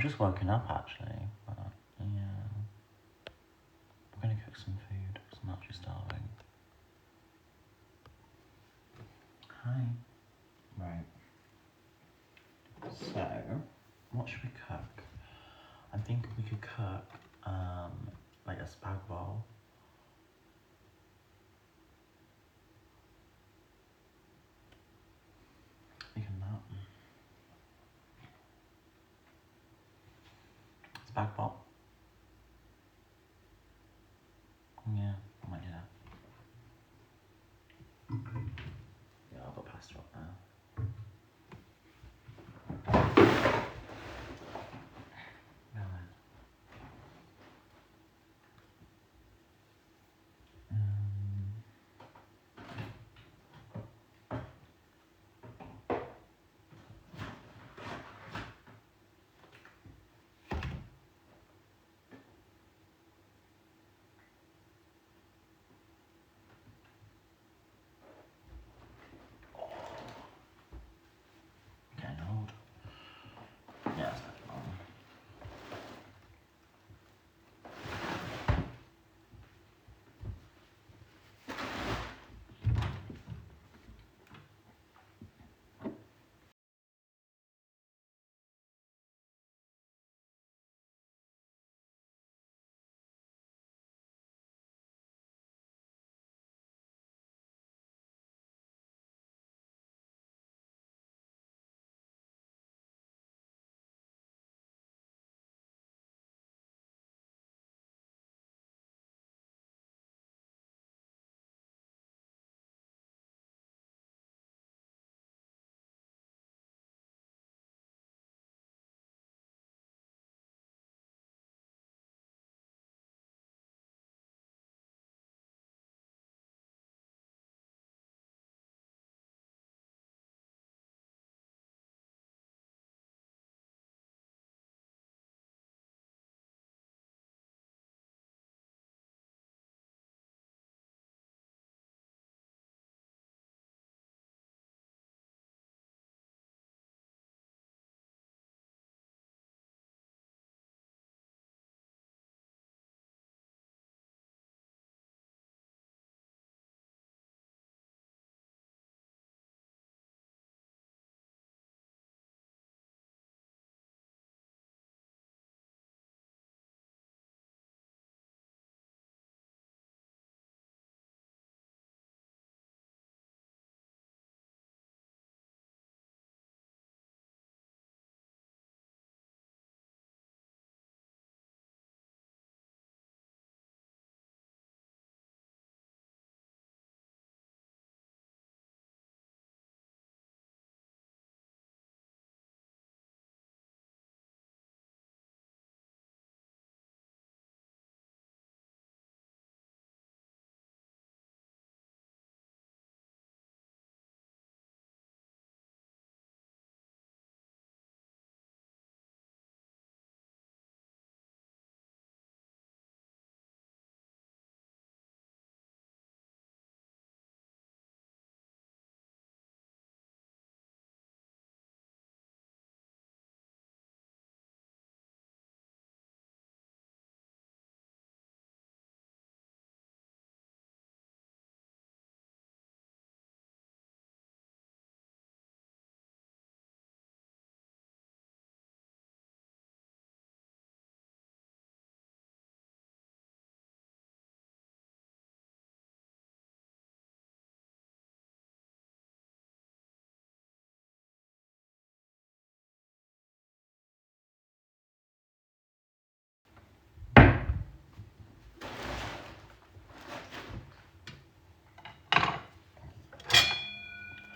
just woken up actually, but yeah. I'm gonna cook some food because I'm actually starving. Hi. Right. So, what should we cook? I think we could cook like a spag bowl. Thinking that. Spag bowl. Yeah, I might do that. Yeah, I'll put pasta up now. Getting old. Yeah, it's not long.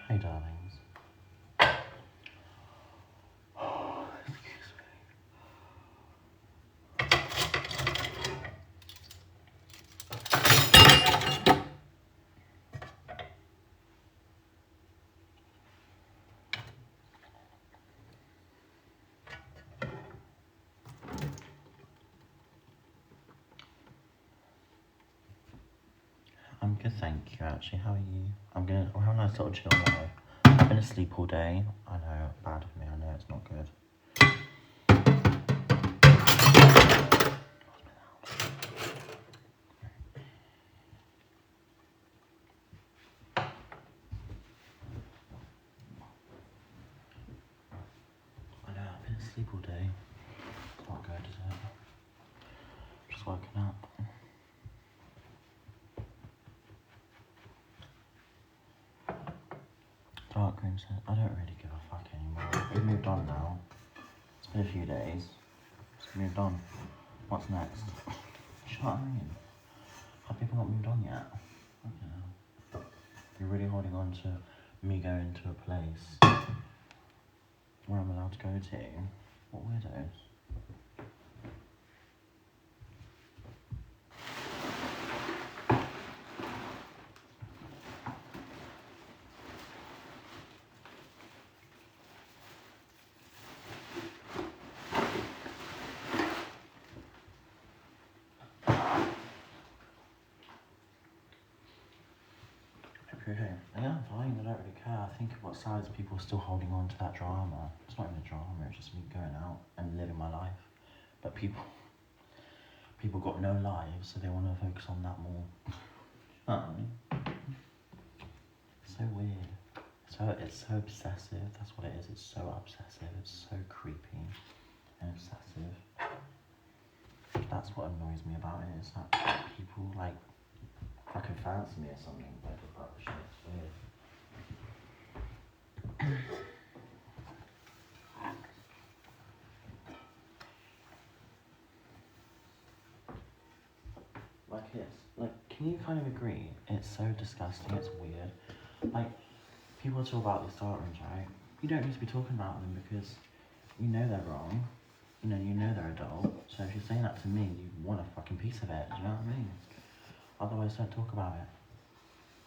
Hey darlings. Excuse me. I'm good, thank you actually. How are you? I'll have a nice little chill night. I've been asleep all day. I know, bad of me, I know it's not good. sleep all day. It's not good, is it? Just woken up. Dark room says, I don't really give a fuck anymore. We've moved on now. It's been a few days. It's moved on. What's next? You know what I mean? Have people not moved on yet? Okay. You're really holding on to me going to a place where I'm allowed to go to. What weirdos? Okay. Yeah, I'm fine, I don't really care. I think what sides people are still holding on to that drama. It's not even a drama, it's just me going out and living my life. But people got no lives, so they want to focus on that more. You know what I mean? It's so weird. It's so obsessive, that's what it is. It's so obsessive, it's so creepy and obsessive. That's what annoys me about it, is that people like fucking fancy me or something. Like, about the shit. It's weird. Can you kind of agree? It's so disgusting, it's weird. Like, people talk about these dark rooms, right? You don't need to be talking about them because you know they're wrong. You know they're adult. So if you're saying that to me, you want a fucking piece of it, do you know what I mean? Otherwise, don't talk about it.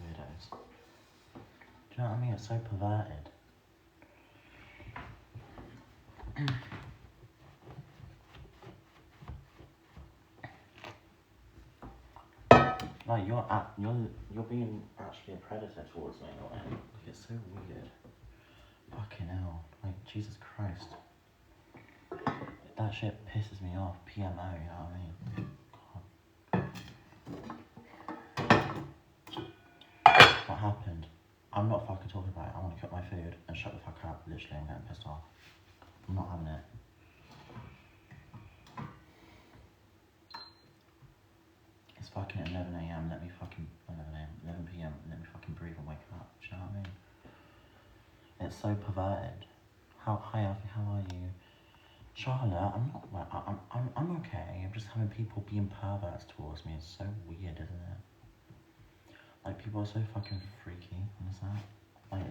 Weirdos. Do you know what I mean? It's so perverted. Like, you're being actually a predator towards me in a way. Like, it's so weird. Fucking hell. Like, Jesus Christ. That shit pisses me off. PMO, you know what I mean? God. What happened? I'm not fucking talking about it. I want to cook my food and shut the fuck up. Literally, I'm getting pissed off. I'm not having it. It's fucking 11 AM. Let me fucking 11 PM. Let me fucking breathe and wake up. Do you know what I mean? It's so perverted. Hi Alfie, how are you? Charlotte, I'm not like I'm okay. I'm just having people being perverts towards me. It's so weird, isn't it? Like, people are so fucking freaky. What is that? Like,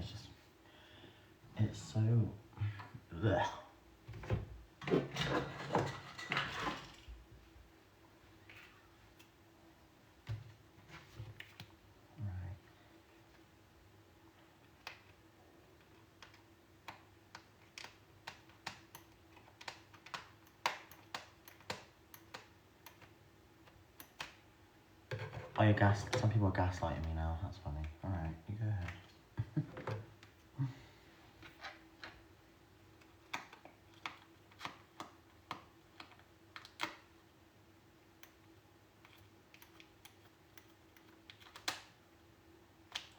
it's so blech. Oh, some people are gaslighting me now, that's funny. Alright, you go ahead.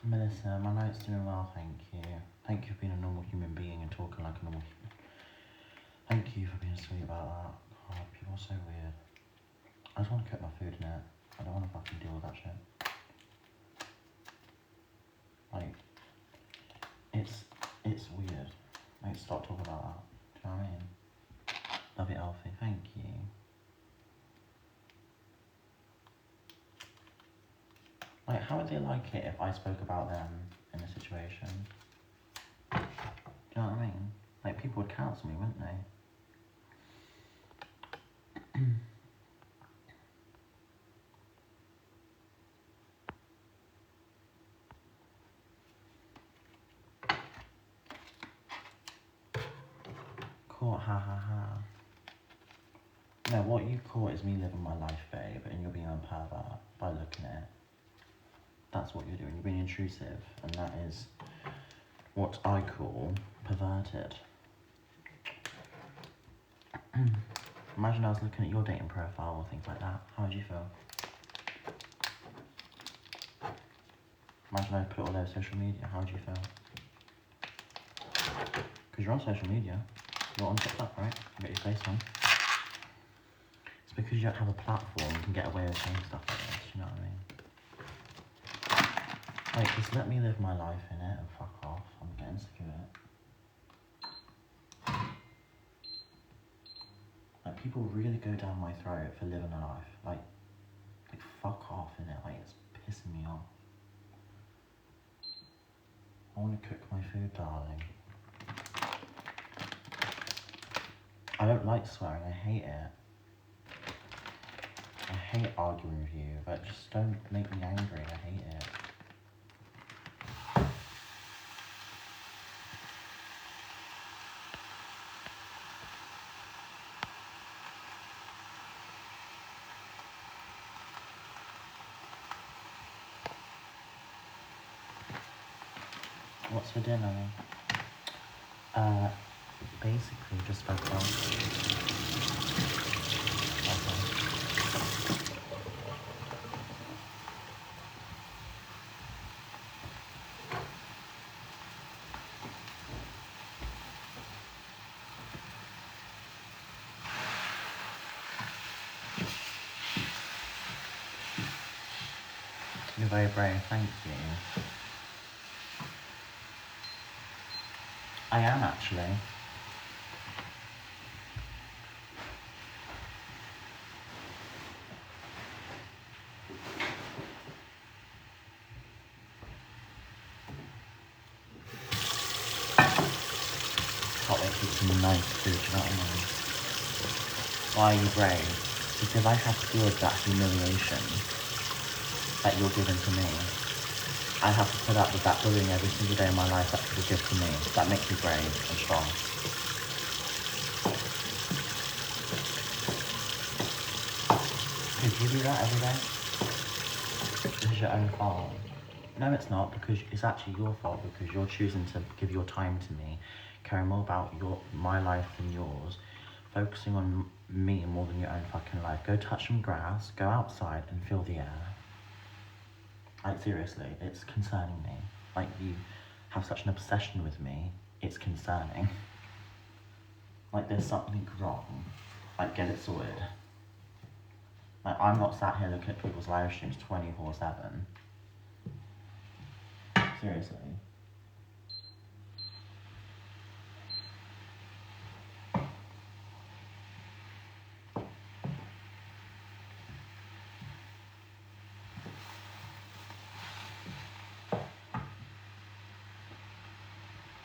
Melissa, my night's doing well, thank you. Thank you for being a normal human being and talking like a normal human. Thank you for being sweet about that. God, people are so weird. I just want to cook my food in it. I don't want to fucking deal with that shit. Like, it's weird. Like, stop talking about that. Do you know what I mean? Love it, Alfie. Thank you. Like, how would they like it if I spoke about them in a situation? Do you know what I mean? Like, people would cancel me, wouldn't they? Caught, ha ha ha. No, what you caught is me living my life, babe, and you're being a pervert by looking at it. That's what you're doing. You're being intrusive, and that is what I call perverted. Imagine I was looking at your dating profile or things like that. How would you feel? Imagine I put it all over social media. How would you feel? Because you're on social media. You're on TikTok, right? You got your face on. It's because you don't have a platform, you can get away with saying stuff like this, you know what I mean? Like, just let me live my life in it and fuck off. I'm getting sick of it. Like, people really go down my throat for living a life. Like fuck off, innit? Like, it's pissing me off. I want to cook my food, darling. I don't like swearing, I hate it. I hate arguing with you, but just don't make me angry, I hate it. What's for dinner? Basically just for fun. Okay. You're very brave, thank you. I am actually. Can't wait to eat some nice food, you know what I mean? Why are you brave? Because I have to deal with that humiliation that you're giving to me. I have to put up with that bullying every single day of my life that people give to me. That makes me brave and strong. Could you do that every day? This is your own fault. No, it's not, because it's actually your fault, because you're choosing to give your time to me, caring more about my life than yours, focusing on me more than your own fucking life. Go touch some grass, go outside and feel the air. Like, seriously, it's concerning me. Like, you have such an obsession with me, it's concerning. Like, there's something wrong. Like, get it sorted. Like, I'm not sat here looking at people's live streams 24/7. Seriously.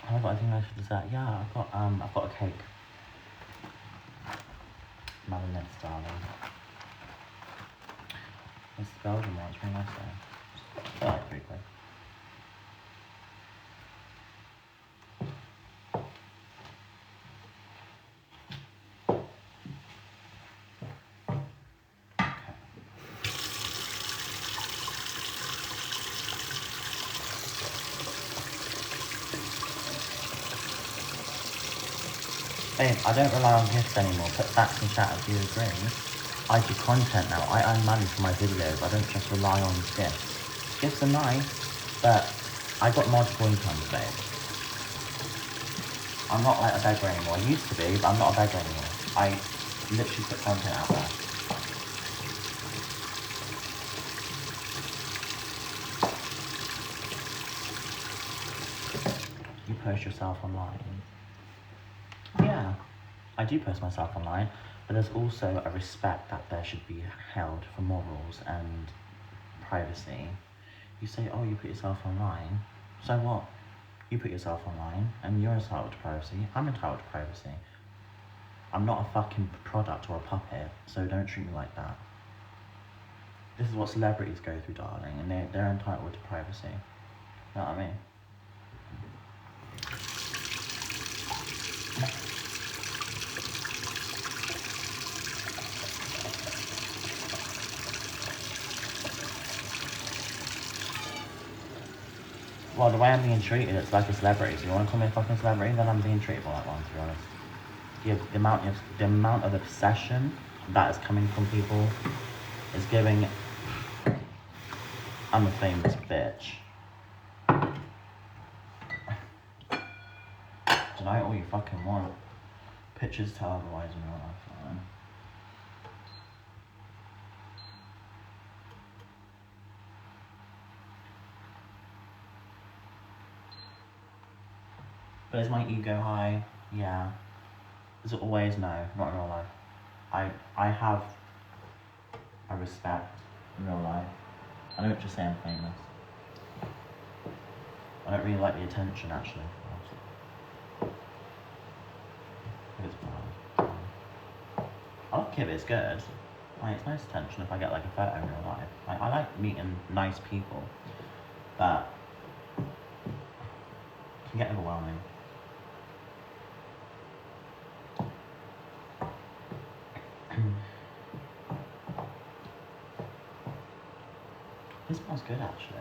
Have I got anything nice for dessert? Yeah, I've got a cake. Madeleine, darling. It's the Belgian one, it's really nice though. I like 3 quid. Babe, I don't rely on gifts anymore. Put facts in chat if you agree. I do content now. I earn money for my videos. I don't just rely on gifts. Gifts are nice, but I got multiple incomes, babe. I'm not like a beggar anymore. I used to be, but I'm not a beggar anymore. I literally put content out there. You post yourself online. Yeah, I do post myself online, but there's also a respect that there should be held for morals and privacy. You say, oh, you put yourself online, so what? You put yourself online, and you're entitled to privacy. I'm entitled to privacy. I'm not a fucking product or a puppet, so don't treat me like that. This is what celebrities go through, darling, and they're entitled to privacy. You know what I mean? Well, the way I'm being treated, it's like a celebrity. So you want to call me a fucking celebrity, then I'm being treated like one, to be honest. The amount of obsession that is coming from people is giving, I'm a famous bitch. Deny all you fucking want. Pictures tell otherwise in real life. I don't know. But is my ego high? Yeah. Is it always? No, not in real life. I have a respect in real life. I don't just say I'm famous. I don't really like the attention, actually. It's bad. I like it, it's good. Like, it's nice attention if I get like a photo in real life. Like, I like meeting nice people, but it can get overwhelming. This smells good, actually.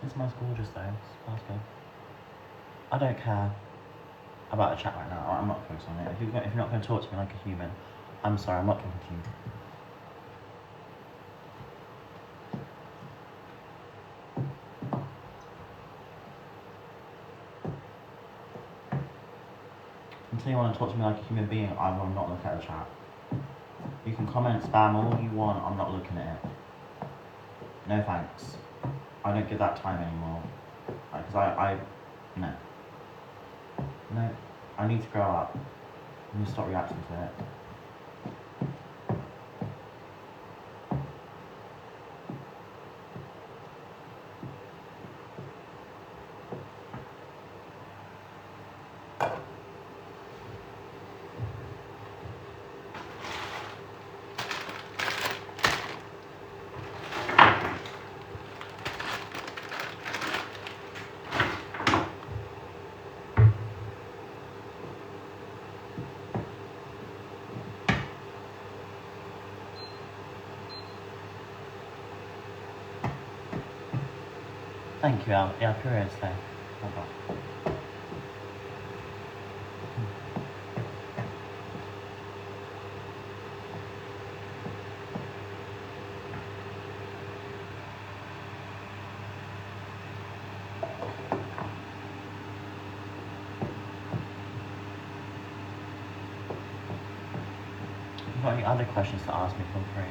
It smells gorgeous though, it smells good. I don't care about the chat right now, I'm not focused on it. If you're not going to talk to me like a human, I'm sorry, I'm not talking to you. Until you want to talk to me like a human being, I will not look at the chat. You can comment spam all you want, I'm not looking at it. No thanks. I don't give that time anymore. Because no. No, I need to grow up. I need to stop reacting to it. Thank you, Al. Yeah, period's there. Okay. If you've got any other questions to ask me, feel free.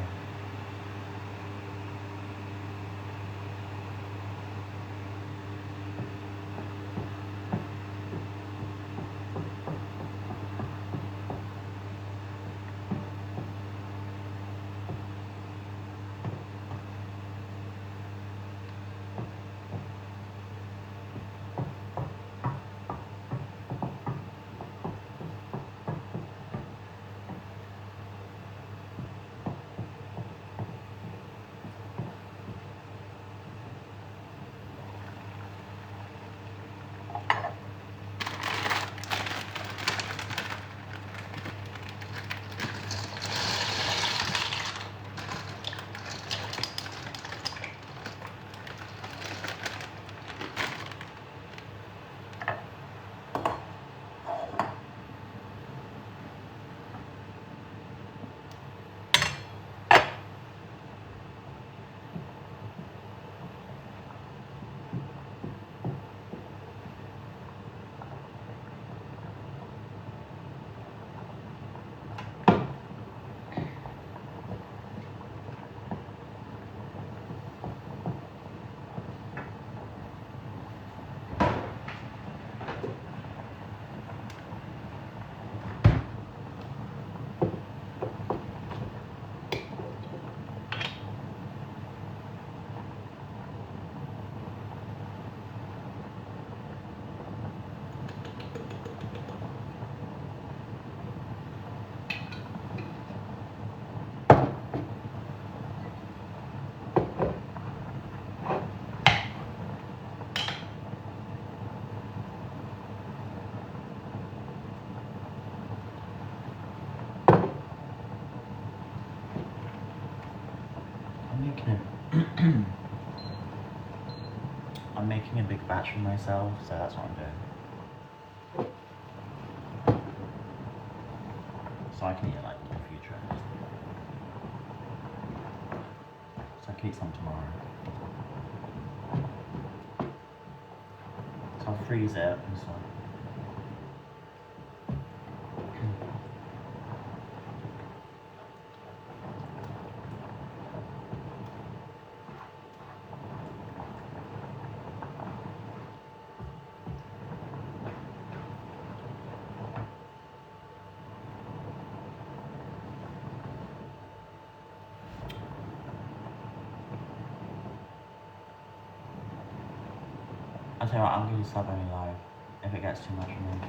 I'm making a big batch for myself, so that's what I'm doing. So I can eat it like in the future. So I can eat some tomorrow. So I'll freeze it and stuff. I'll tell you what, I'm going to sub only live if it gets too much for me.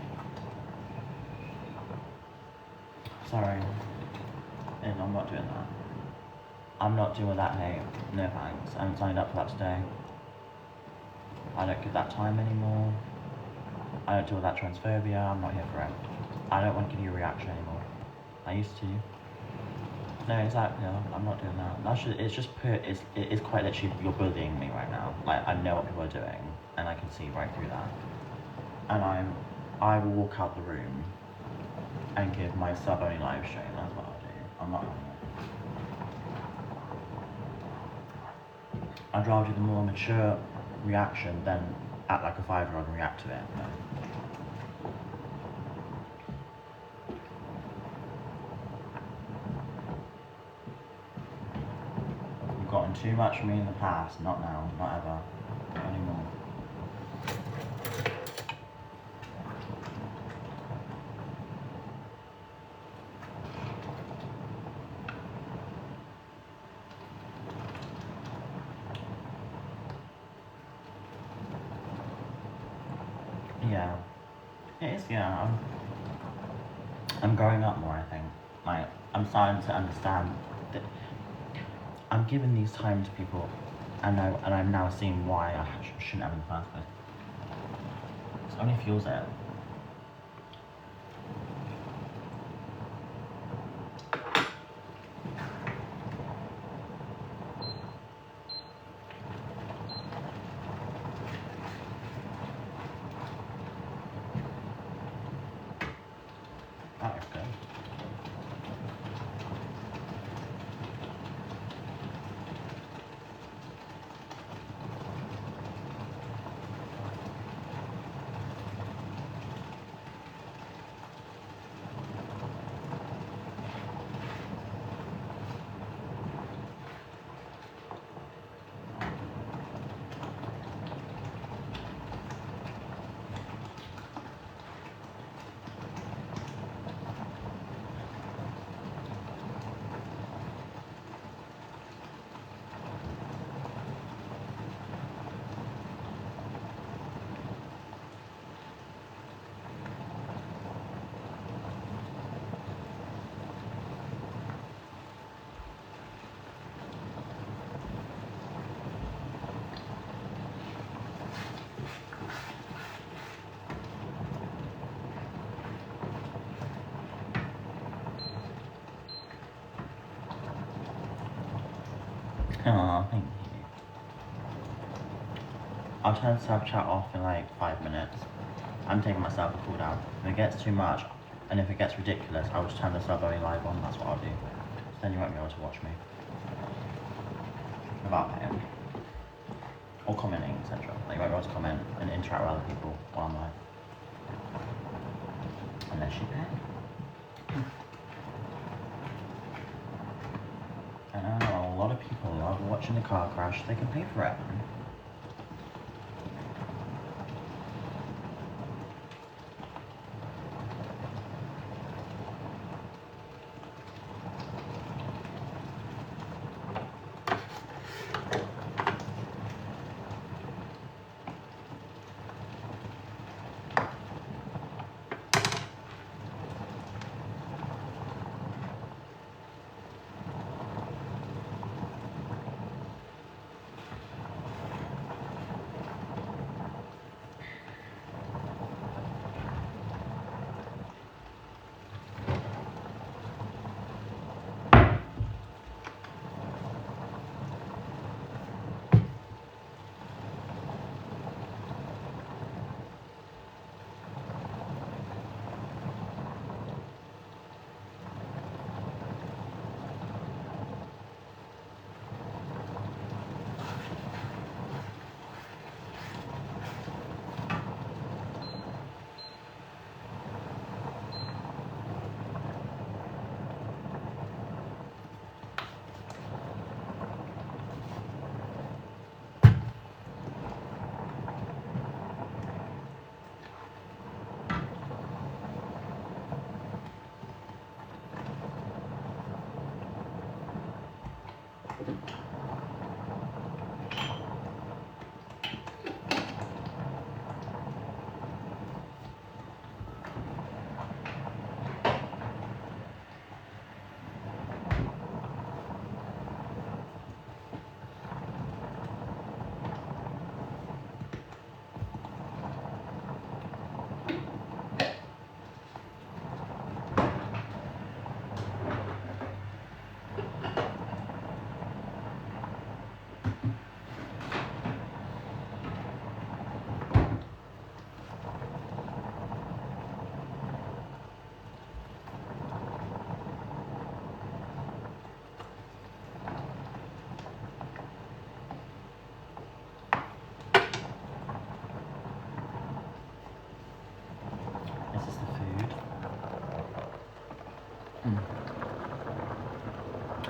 Sorry. And I'm not doing that. I'm not doing that, mate. No thanks. I haven't signed up for that today. I don't give that time anymore. I don't deal with that transphobia. I'm not here for it. I don't want to give you a reaction anymore. I used to. No, exactly. I'm not doing that. It's just it is quite literally, you're bullying me right now. Like, I know what people are doing, and I can see right through that. And I will walk out the room and give my sub only live stream. That's what I'll do. I'm not having it. I'd rather do the more mature reaction than act like a 5-year-old and react to it. No. You've gotten too much from me in the past, not now, not ever, not anymore. Yeah, it is. Yeah, I'm growing up more. I think. Like, I'm starting to understand that I'm giving these time to people, and I'm now seeing why I shouldn't have in the first place. It only fuels it. That is good. Oh, thank you. I'll turn Snapchat off in like 5 minutes. I'm taking myself a cool down. If it gets too much, and if it gets ridiculous, I'll just turn the sub only live on. That's what I'll do. So then you won't be able to watch me without paying or commenting, etc. Like, you won't be able to comment and interact with other people while I'm live, unless you pay. And I know a lot of people love watching the car crash. They can pay for it.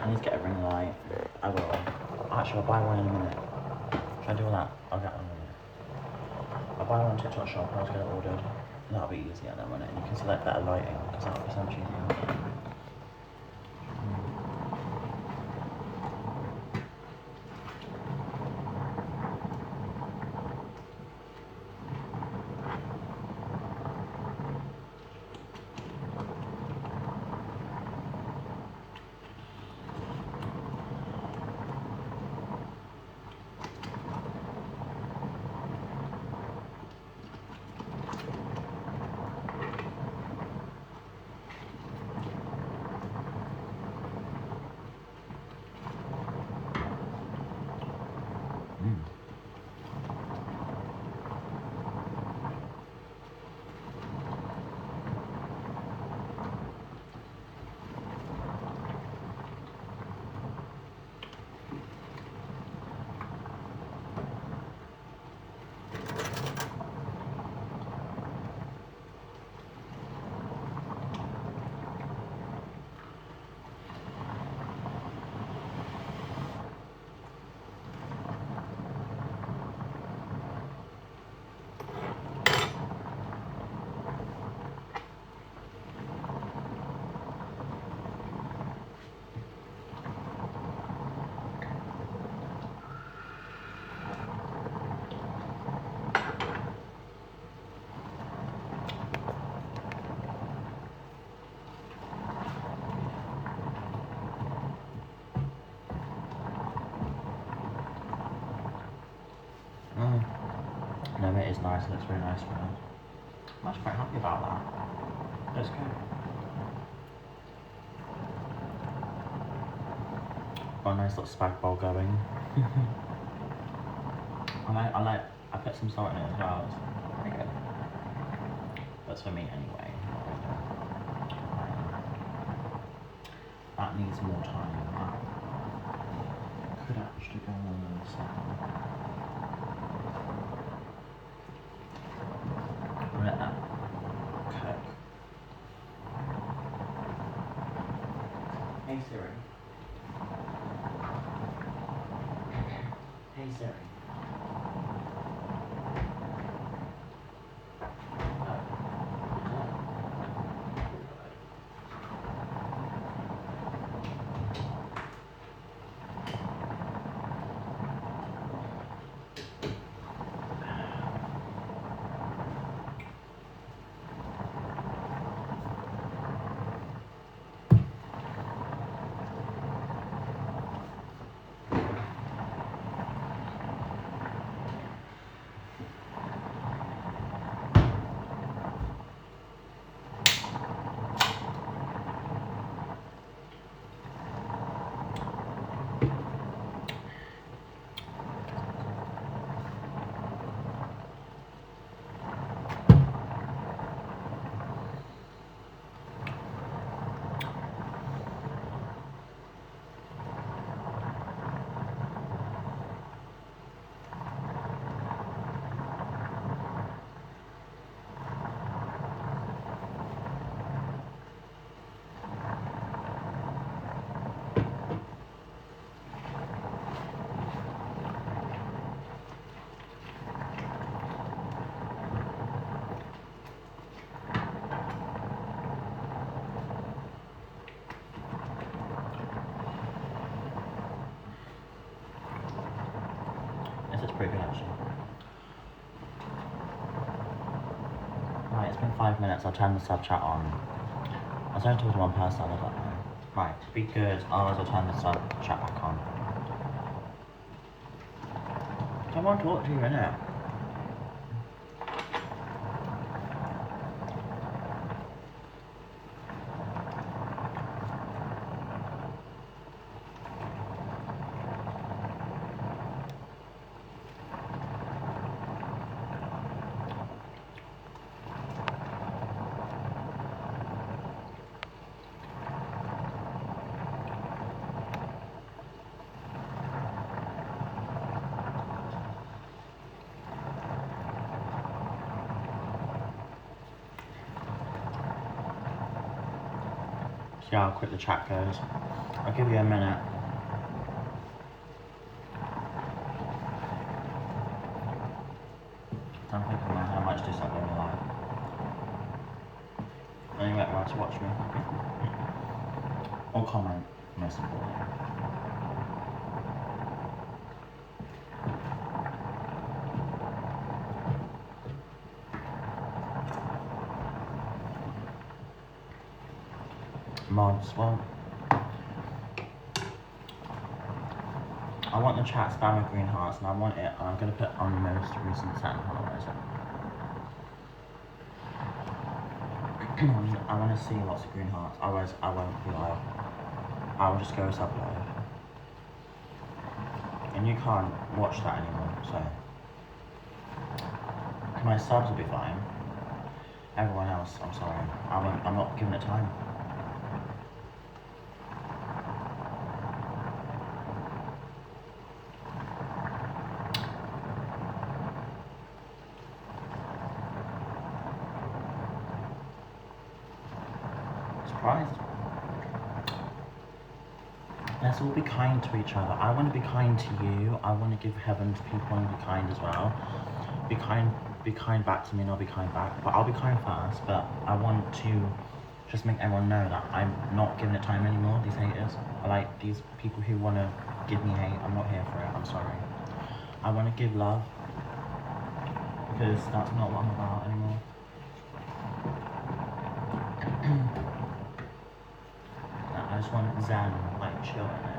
I need to get a ring light. I will. Actually, I'll buy one in a minute. Should I do all that? I'll get one in a minute. I'll buy one on TikTok shop and I'll just get it ordered. That'll be easier then, won't it? And you can select better lighting, because that'll be so much easier. No, it is nice. It looks very nice for me. I'm actually quite happy about that. Let's go. Got a nice little spag bowl going. I put some salt in it as well. It's pretty good. That's for me anyway. That needs more time than that. Could actually go on the side. Let that cook. Hey Siri. Hey Siri. Pretty good actually. Right, it's been 5 minutes. I'll turn the sub chat on. I was only talking to one person, I don't know. Right, to be good, I'll turn the sub chat back on. I want to talk to you, innit? See how quick the chat goes. I'll give you a minute. I'm thinking about how much this I've done in my life. And you might want to watch me. Or comment, most importantly. Mods, well, I want the chat spam with green hearts, and I want it, and I'm going to put on the most recent set. Hold on, where is it? I want to see lots of green hearts, otherwise I won't be live. I will just go sub live. And you can't watch that anymore, so. My subs will be fine. Everyone else, I'm sorry. I'm not giving it time. Surprised. Let's all be kind to each other. I want to be kind to you. I want to give heaven to people and be kind as well. Be kind back to me and I'll be kind back. But I'll be kind first, but I want to just make everyone know that I'm not giving it time anymore, these haters. Like, these people who want to give me hate, I'm not here for it, I'm sorry. I want to give love, because that's not what I'm about anymore. I just want zen, like, chill in it.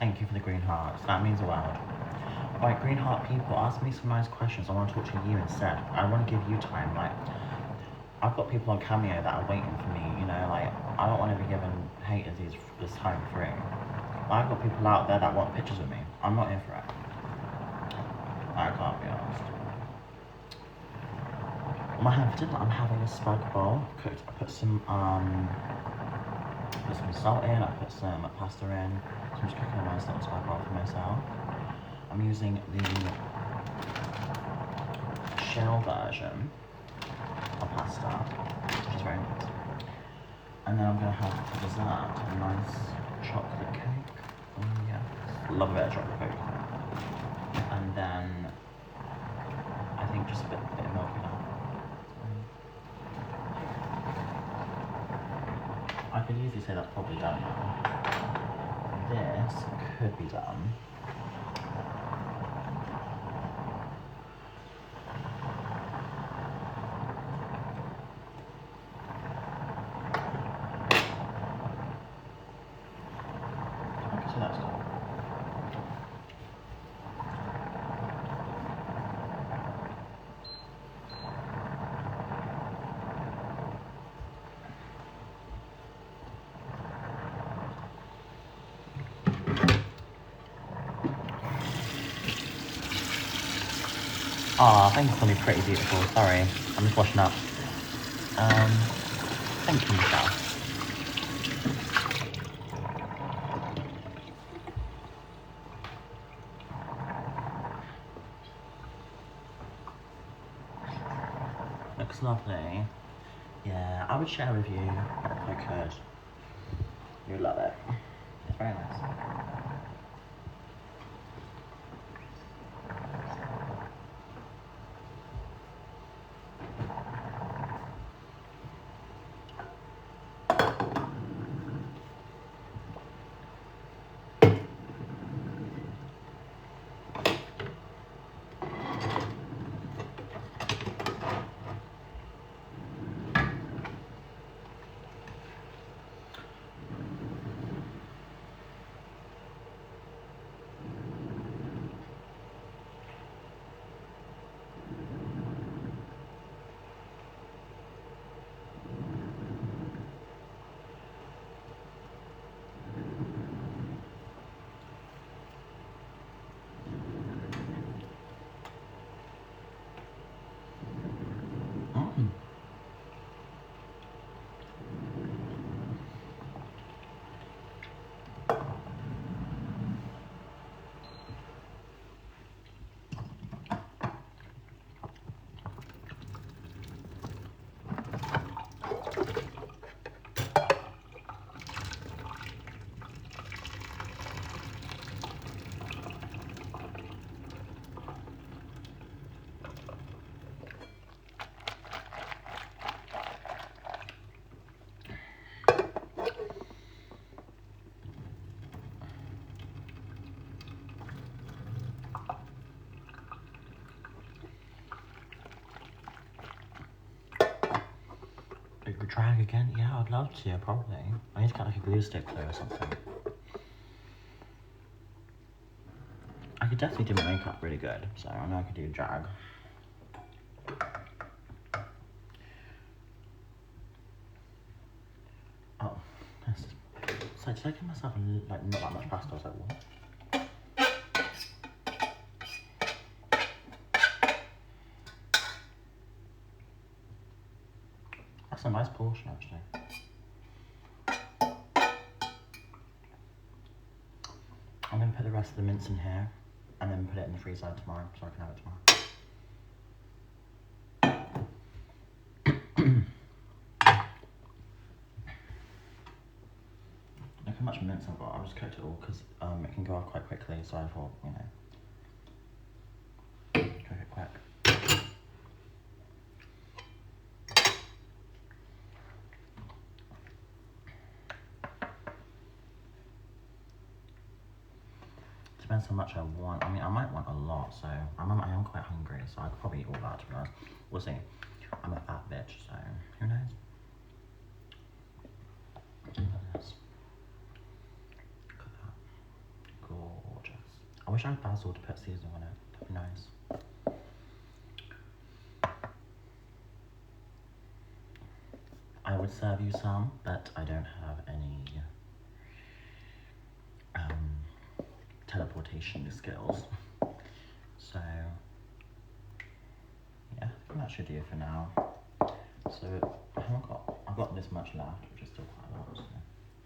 Thank you for the green hearts, that means a world. Like, green heart people, ask me some nice questions. I want to talk to you instead. I want to give you time. Like, I've got people on Cameo that are waiting for me, you know, like, I don't want to be giving haters this time free. I've got people out there that want pictures of me. I'm not here for it. I can't be honest. I have for dinner, I'm having a spag bowl. Cooked. I put some salt in. I put some pasta in. So I'm just cooking a nice little spag bowl for myself. I'm using the shell version of pasta, which is very nice. And then I'm going to have for dessert a nice chocolate cake. Oh yes, love a bit of chocolate cake. And then I think just a bit of milk in it. I could easily say that's probably done now. This could be done. Okay, so that's done. Aw, thank you for me, pretty beautiful. Sorry, I'm just washing up. Thank you, Michelle. Looks lovely. Yeah, I would share with you if I could. You'd love it. It's very nice. Drag again? Yeah, I'd love to, probably. I need to get like a glue stick though or something. I could definitely do my makeup really good, so I know I could do drag. Oh, so did I give myself like not that much pasta? I was like, what? That's a nice portion actually. I'm gonna put the rest of the mince in here and then put it in the freezer tomorrow so I can have it tomorrow. Look how much mince I've got. I just cooked it all because it can go off quite quickly, so I thought, you know, cook it quick. Depends how much I want. I mean, I might want a lot, so I am quite hungry, so I could probably eat all that, to be honest. We'll see. I'm a fat bitch, so who knows? Look at this. Look at that. Gorgeous. I wish I had basil to put seasoning on it. That'd be nice. I would serve you some, but I don't have any teleportation skills. So yeah, I think that should do it for now. So I've got this much left, which is still quite a lot. So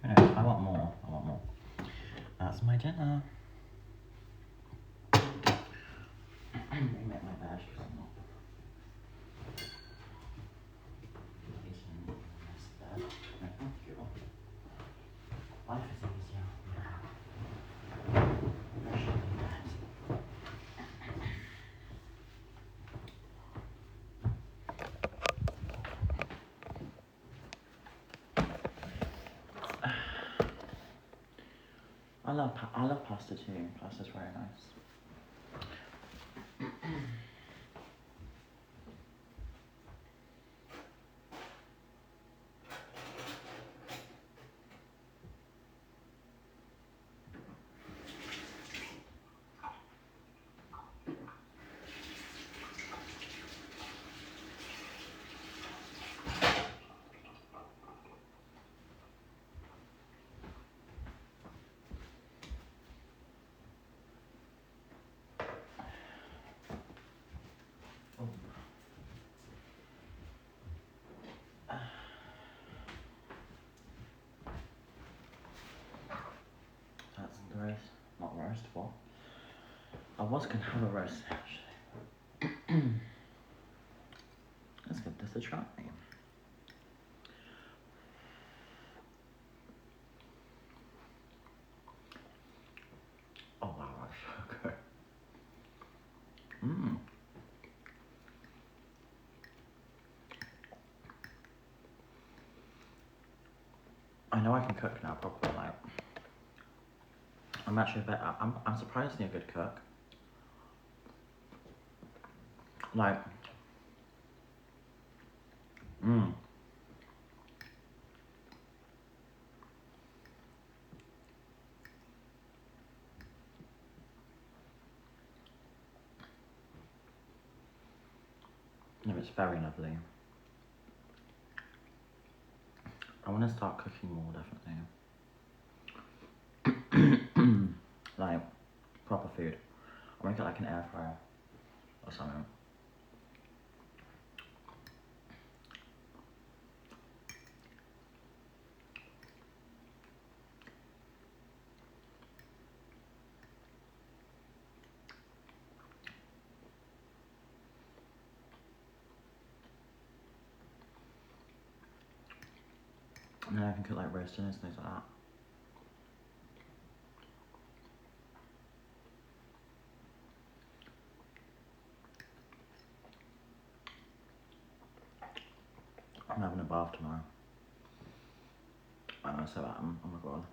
who knows? I want more. That's my dinner. Let me make my bed because I'm not eating in this bed. No, thank you. Life is easier. I love pasta too. Pasta's very nice. That's the roast. Not roast, what? I was gonna have a roast actually. Let's give this a try. Oh wow, that's so good. Mmm. I know I can cook now properly, like I'm actually I'm surprisingly a good cook. Like no, it's very lovely. I want to start cooking more, definitely. Like proper food. I want to get like an air fryer or something. And then I can cook like roast dinners and things like that. I'm having a bath tomorrow. I know, so oh my god.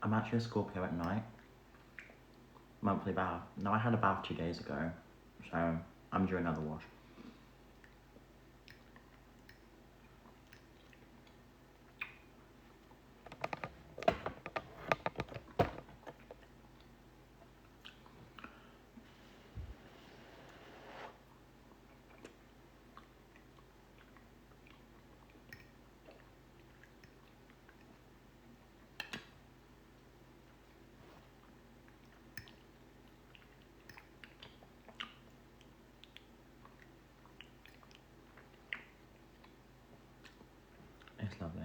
I'm actually a Scorpio at night. Monthly bath. No, I had a bath 2 days ago, so I'm due another wash. It's lovely.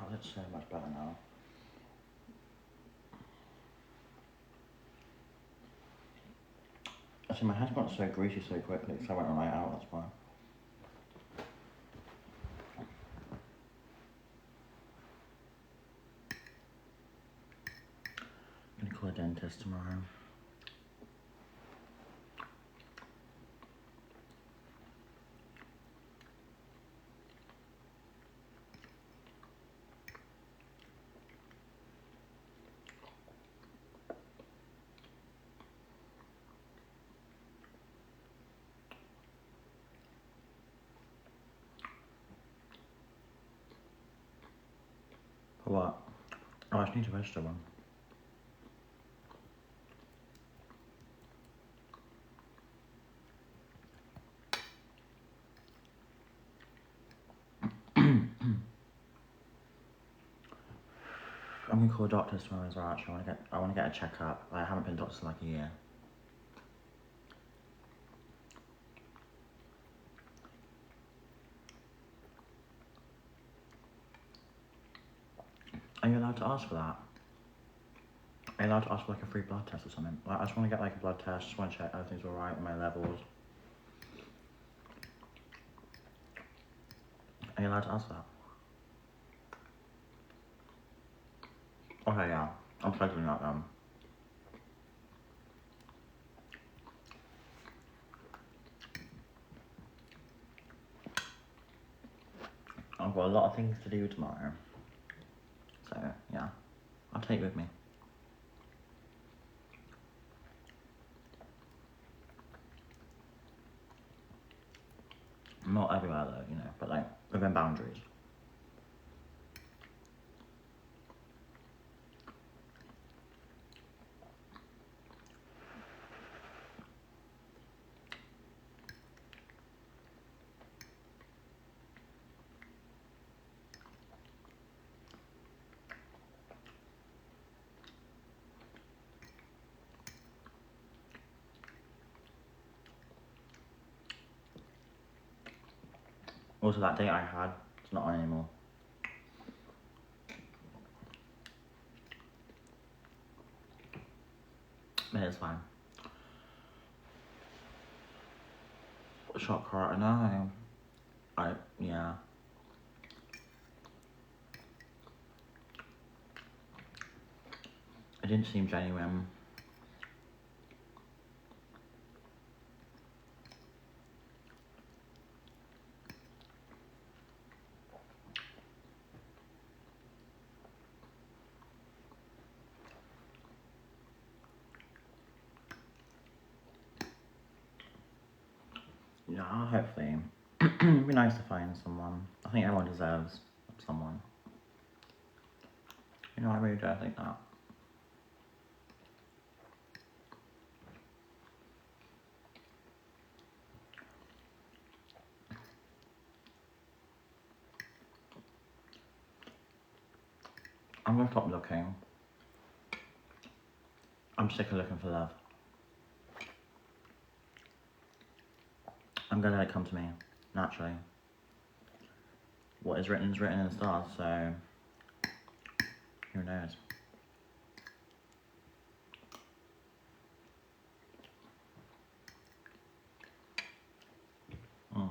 Oh, that's so much better now. Actually, my hands got so greasy so quickly, so I went right out, that's why. I'm gonna call a dentist tomorrow. For what? Oh, I just need to register one. I'm gonna call a doctor tomorrow as well. Actually, I want to get a checkup. I haven't been to doctor in like a year. Are you allowed to ask for that? Are you allowed to ask for like a free blood test or something? Like, I just want to get like a blood test. Just want to check everything's alright with my levels. Are you allowed to ask that? Okay, yeah. I'm scheduling that then. I've got a lot of things to do tomorrow. So, yeah. I'll take it with me. Not everywhere though, you know, but like within boundaries. Also, that date I had, it's not on anymore. But it's fine. Shock horror, no. Yeah. It didn't seem genuine. Yeah, hopefully. It'd be nice to find someone. I think everyone deserves someone. You know, I really do think that. I'm gonna stop looking. I'm sick of looking for love. I'm gonna let it come to me, naturally. what is written in the stars, so who knows? Mm.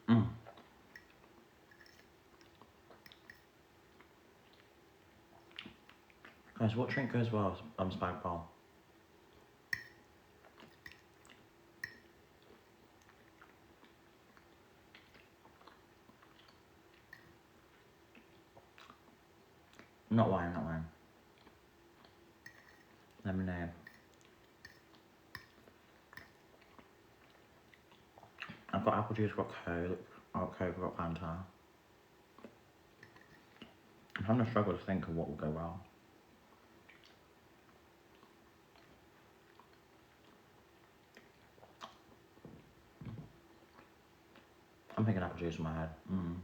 Mm. Guys, what drink goes well with spag bowl? Not wine, not wine. Lemonade. I've got apple juice, I've got Coke, I've got Fanta. I'm having a struggle to think of what will go well. I'm thinking apple juice in my head. Mm.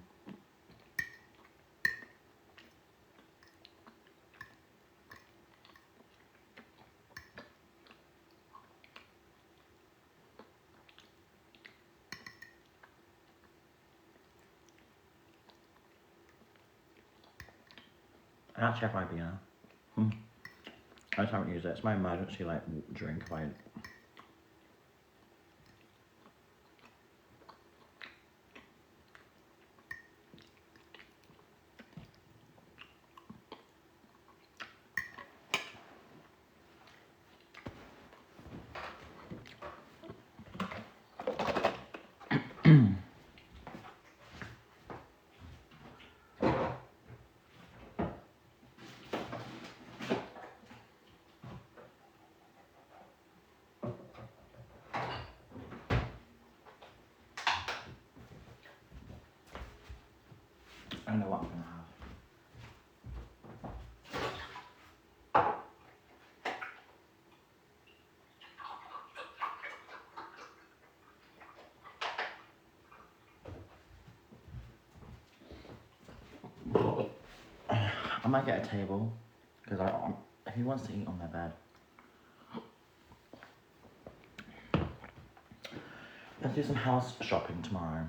I actually have Ribena. I just haven't used it. It's my emergency like drink if I... I don't know what I'm gonna have. I might get a table, because who wants to eat on their bed? Let's do some house shopping tomorrow.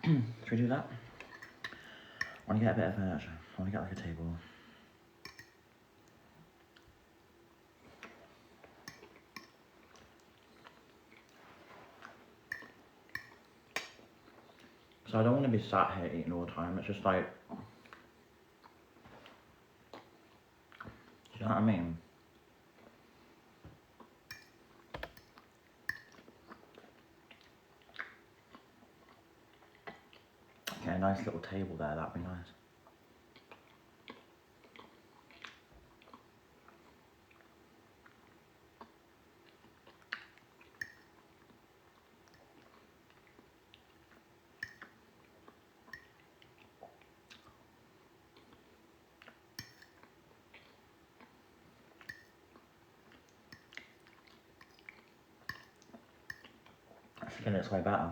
Should we do that? I want to get a bit of furniture. I want to get like a table. So I don't want to be sat here eating all the time. It's just like, do you know what I mean? Get a nice little table there, that'd be nice. I think it's way better.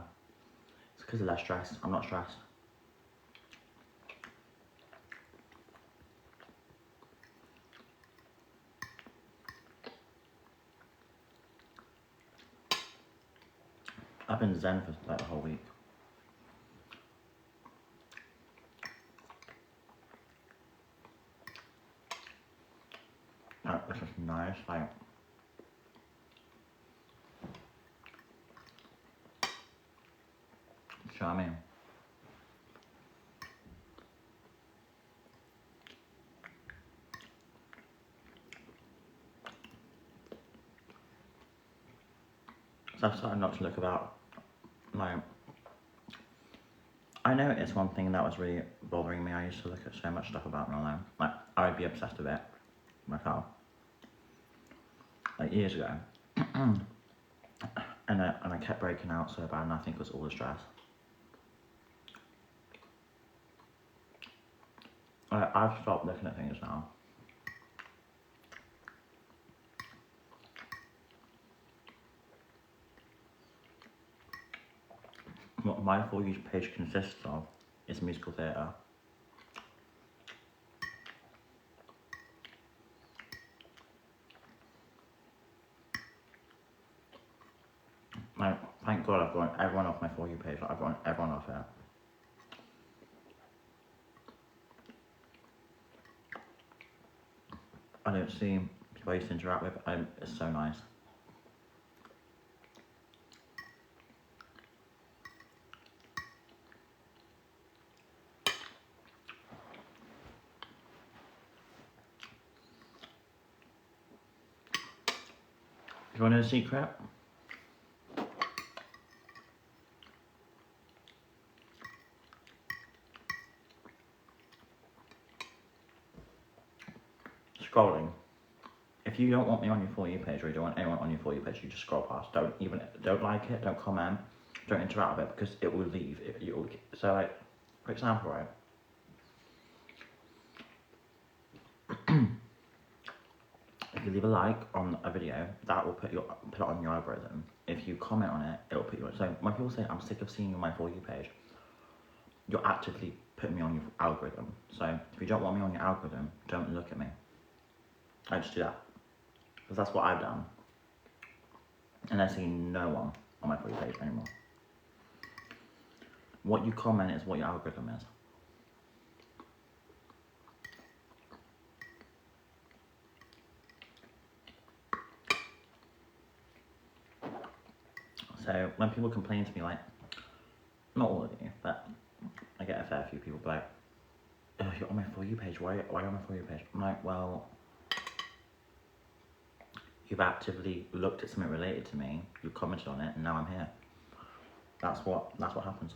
It's because of less stress. I'm not stressed. I've been zen for like the whole week. Like, it's just nice, like... Do you know what I mean? So I've started not to look about, like, I know it's one thing that was really bothering me. I used to look at so much stuff about me online. Like, I would be obsessed with it myself. Like, years ago. and I kept breaking out so bad, and I think it was all the stress. I've stopped looking at things now. What my For You page consists of is musical theatre. Like, thank God I've got everyone off my For You page. Like, I've got everyone off it. I don't see people I used to interact with. It's so nice. Do you want to know a secret? Scrolling. If you don't want me on your For You page, or you don't want anyone on your For You page, you just scroll past. Don't like it, don't comment, don't interact with it, because it will leave. So, like, for example, right? If you leave a like on a video, that will put it on your algorithm. If you comment on it, it will put you on. So when people say, I'm sick of seeing you on my For You page, you're actively putting me on your algorithm. So if you don't want me on your algorithm, don't look at me. I just do that. Because that's what I've done. And I see no one on my For You page anymore. What you comment is what your algorithm is. So when people complain to me, like, not all of you, but I get a fair few people like, oh, you're on my For You page, why are you on my For You page? I'm like, well, you've actively looked at something related to me, you commented on it, and now I'm here. That's what happens.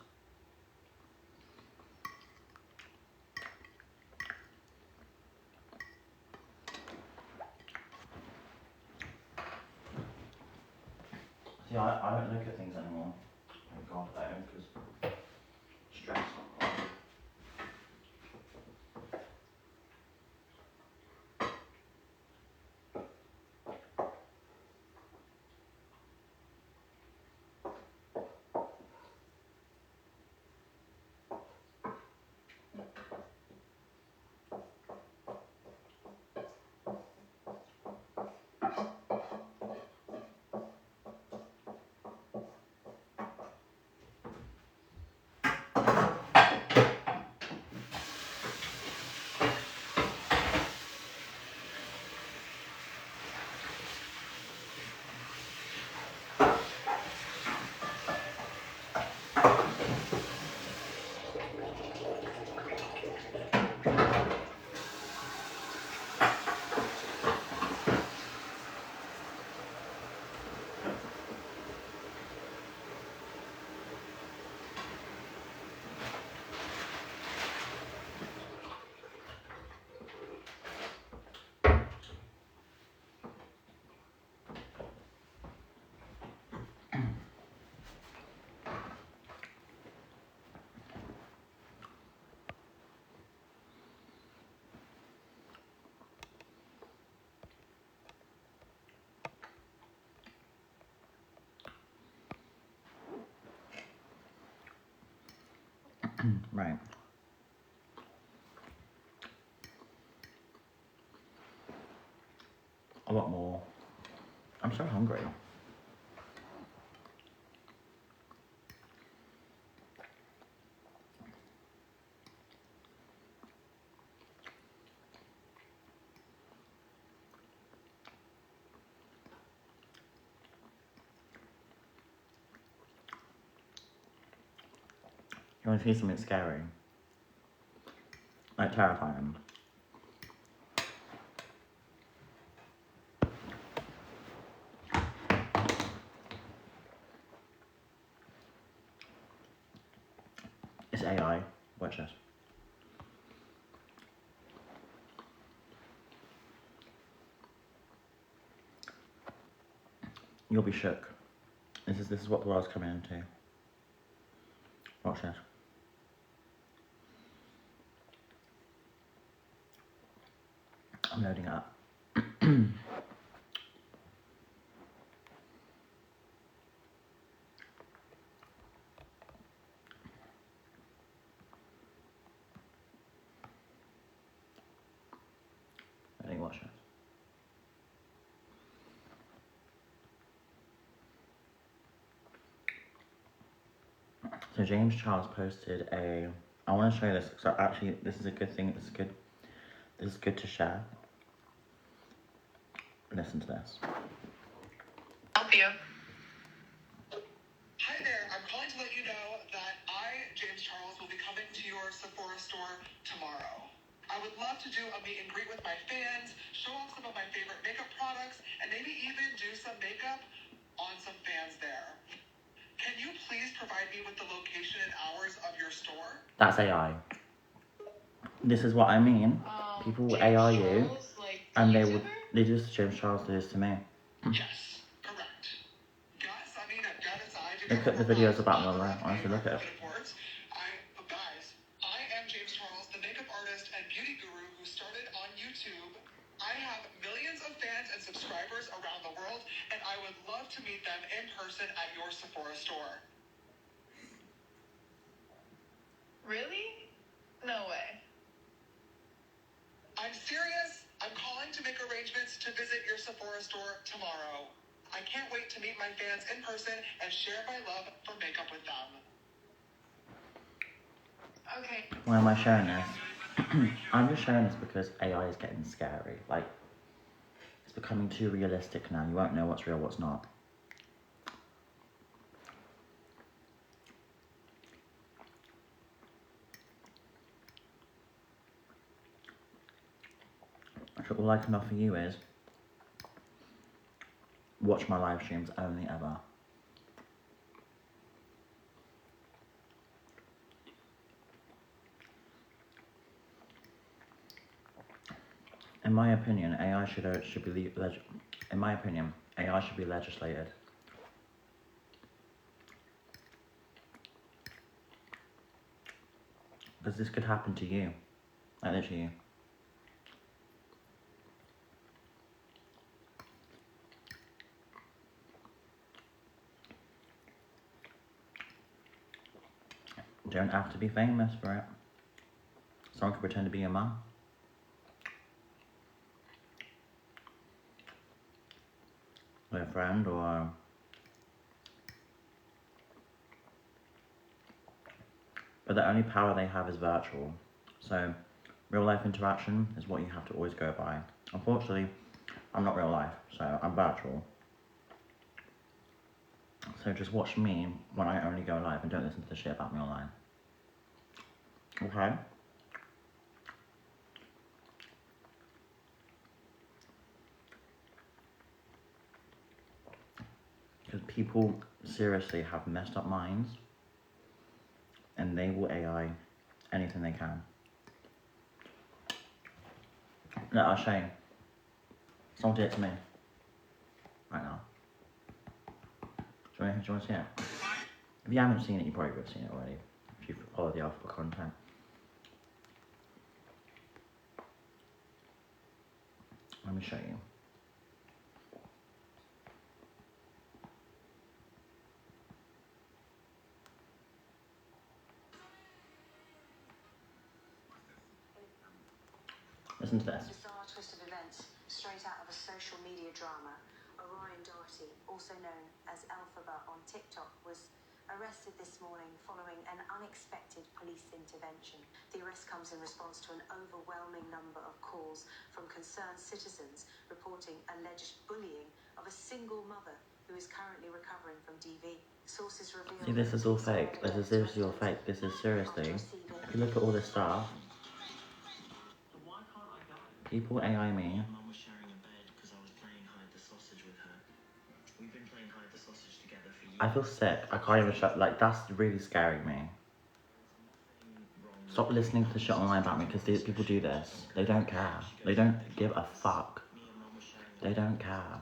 See, I don't look at things anymore. Thank God I don't, because stress. Right. A lot more. I'm so hungry. You want to see something scary? Like terrifying. AI. Watch this. You'll be shook. This is what the world's coming into. Watch this. I'm loading it up. Ready, watch this. So James Charles posted a. I want to show you this. So actually, this is a good thing. This is good. This is good to share. Listen to this. Help you. Hi there. I'm calling to let you know that I, James Charles, will be coming to your Sephora store tomorrow. I would love to do a meet and greet with my fans, show off some of my favorite makeup products, and maybe even do some makeup on some fans there. Can you please provide me with the location and hours of your store? That's AI. This is what I mean. People will AI you, and they would. They just James Charles did this to me. Yes, correct. Yes, I mean, Look at the videos about me online. Honestly, look at it. Guys, I am James Charles, the makeup artist and beauty guru who started on YouTube. I have millions of fans and subscribers around the world, and I would love to meet them in person at your Sephora store. Really? No way. I'm serious. I'm calling to make arrangements to visit your Sephora store tomorrow. I can't wait to meet my fans in person and share my love for makeup with them. Okay. Why am I sharing this? I'm just sharing this because AI is getting scary. Like, it's becoming too realistic now. You won't know what's real, what's not. So all I can offer you is watch my live streams only ever. In my opinion, AI should be in my opinion, AI should be legislated. Because this could happen to you. Like literally you. You don't have to be famous for it. Someone could pretend to be your mum. Or a friend, or but the only power they have is virtual. So real life interaction is what you have to always go by. Unfortunately, I'm not real life, so I'm virtual. So just watch me when I only go live and don't listen to the shit about me online. Okay? Because people seriously have messed up minds and they will AI anything they can. No, I'll show you. Someone did it to me. Right now. Do you want to see it? If you haven't seen it, you probably would have seen it already. If you've followed the alpha content. Let me show you. Listen to this. Bizarre twist of events straight out of a social media drama. Orion Doherty, also known as Alphaba on TikTok, was arrested this morning following an unexpected police intervention. The arrest comes in response to an overwhelming number of calls from concerned citizens reporting alleged bullying of a single mother who is currently recovering from DV. Sources reveal. See, this is all fake. This is seriously all fake. This is seriously. If you look at all this stuff, people AI me. Mum was sharing a bed because I was playing hide the sausage with her. We've been playing hide the sausage together for years. I feel sick. I can't even shut. Like, that's really scaring me. Stop listening to shit online about me, because these people do this. They don't care. They don't give a fuck. They don't care.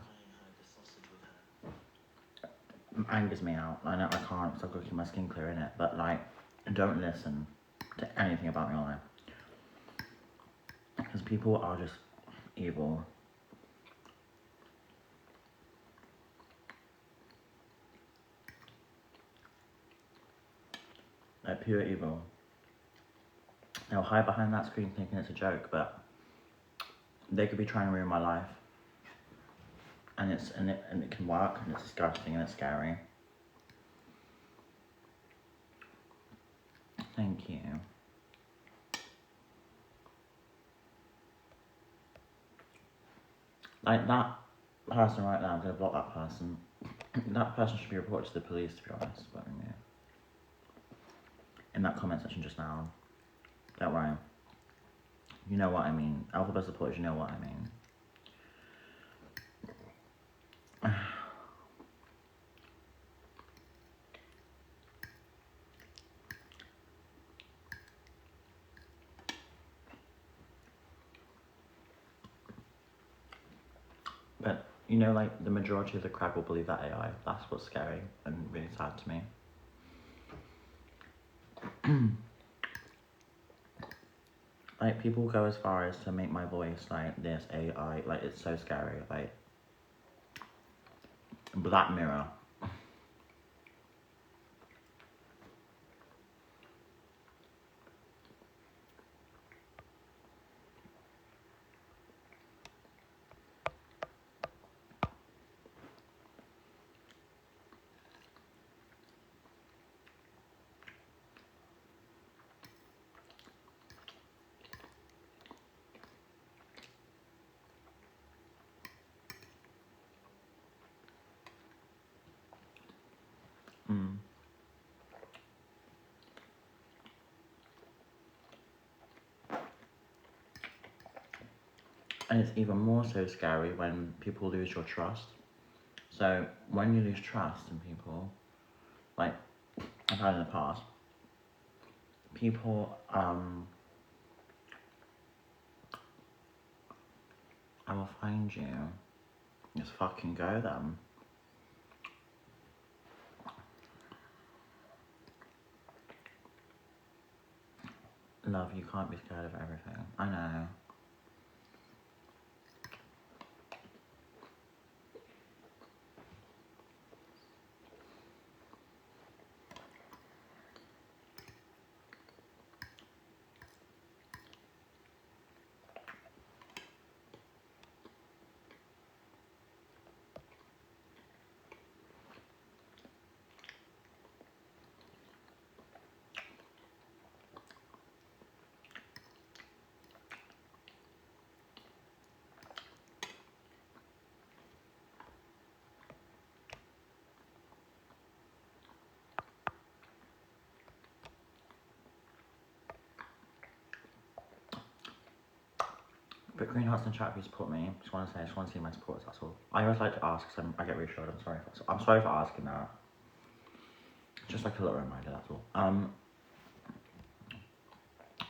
It angers me out. I know I can't stop cooking my skin clear in it, but like, don't listen to anything about me online. Because people are just evil. Like pure evil. They'll hide behind that screen thinking it's a joke, but they could be trying to ruin my life. And it can work, and it's disgusting, and it's scary. Thank you. Like that person right now, I'm gonna block that person. That person should be reported to the police, to be honest. But yeah. In that comment section just now. Don't worry. You know what I mean. Alphabet supporters, you know what I mean. But, you know, like, the majority of the crowd will believe that AI. That's what's scary and really sad to me. Like, people go as far as to make my voice like this AI. Like, it's so scary. Like, Black Mirror. And it's even more so scary when people lose your trust. So when you lose trust in people, like I've had in the past, people, I will find you. Just fucking go then. Love, you can't be scared of everything. I know. But Green Hearts in the chat if you support me. I just want to see my supporters, that's all. I always like to ask because I get reassured. I'm sorry for asking that. Just like a little reminder, that's all.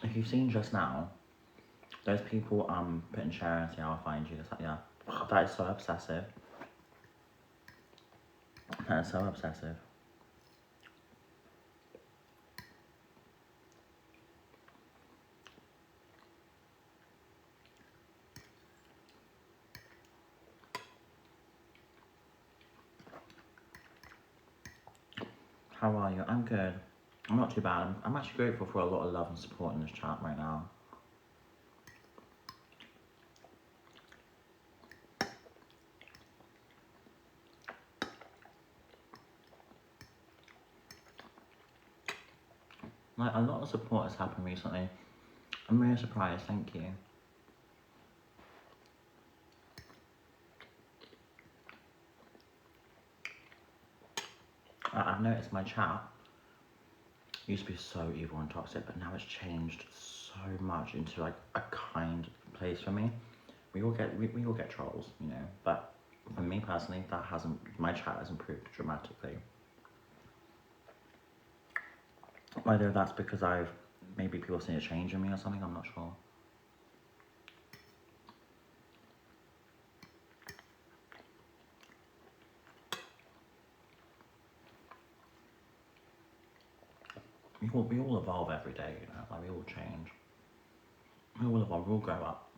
If you've seen just now, those people putting share and see how I'll find you. It's like, yeah, that is so obsessive. That is so obsessive. How are you? I'm good. I'm not too bad. I'm actually grateful for a lot of love and support in this chat right now. Like, a lot of support has happened recently. I'm really surprised, thank you. I've noticed my chat used to be so evil and toxic, but now it's changed so much into like a kind place for me. We all get trolls, you know, but for me personally, my chat has improved dramatically. Whether that's because I've maybe people see a change in me or something, I'm not sure. We all evolve every day, you know, like we all change. We all evolve, we all grow up.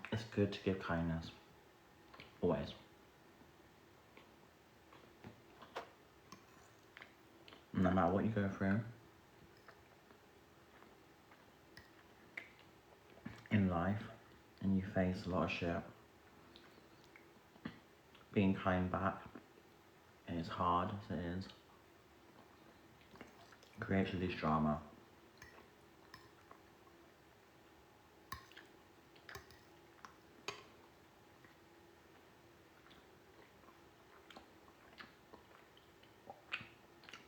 It's good to give kindness, always. No matter what you go through in life, and you face a lot of shit, being kind back, as hard as it is, creates the least drama.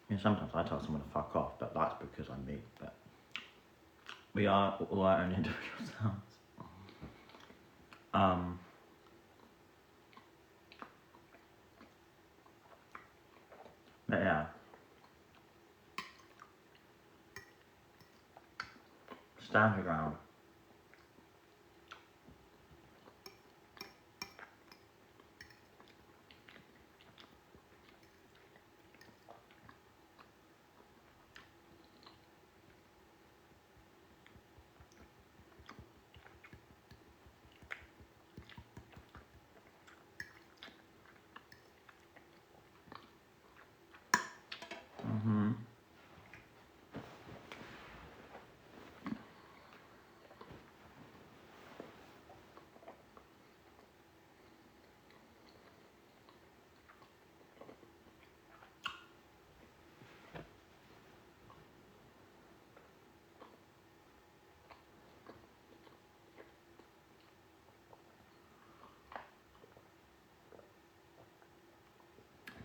I mean, sometimes I tell someone to fuck off, but that's because I'm me. But we are all our own individual selves. But yeah, stand your ground.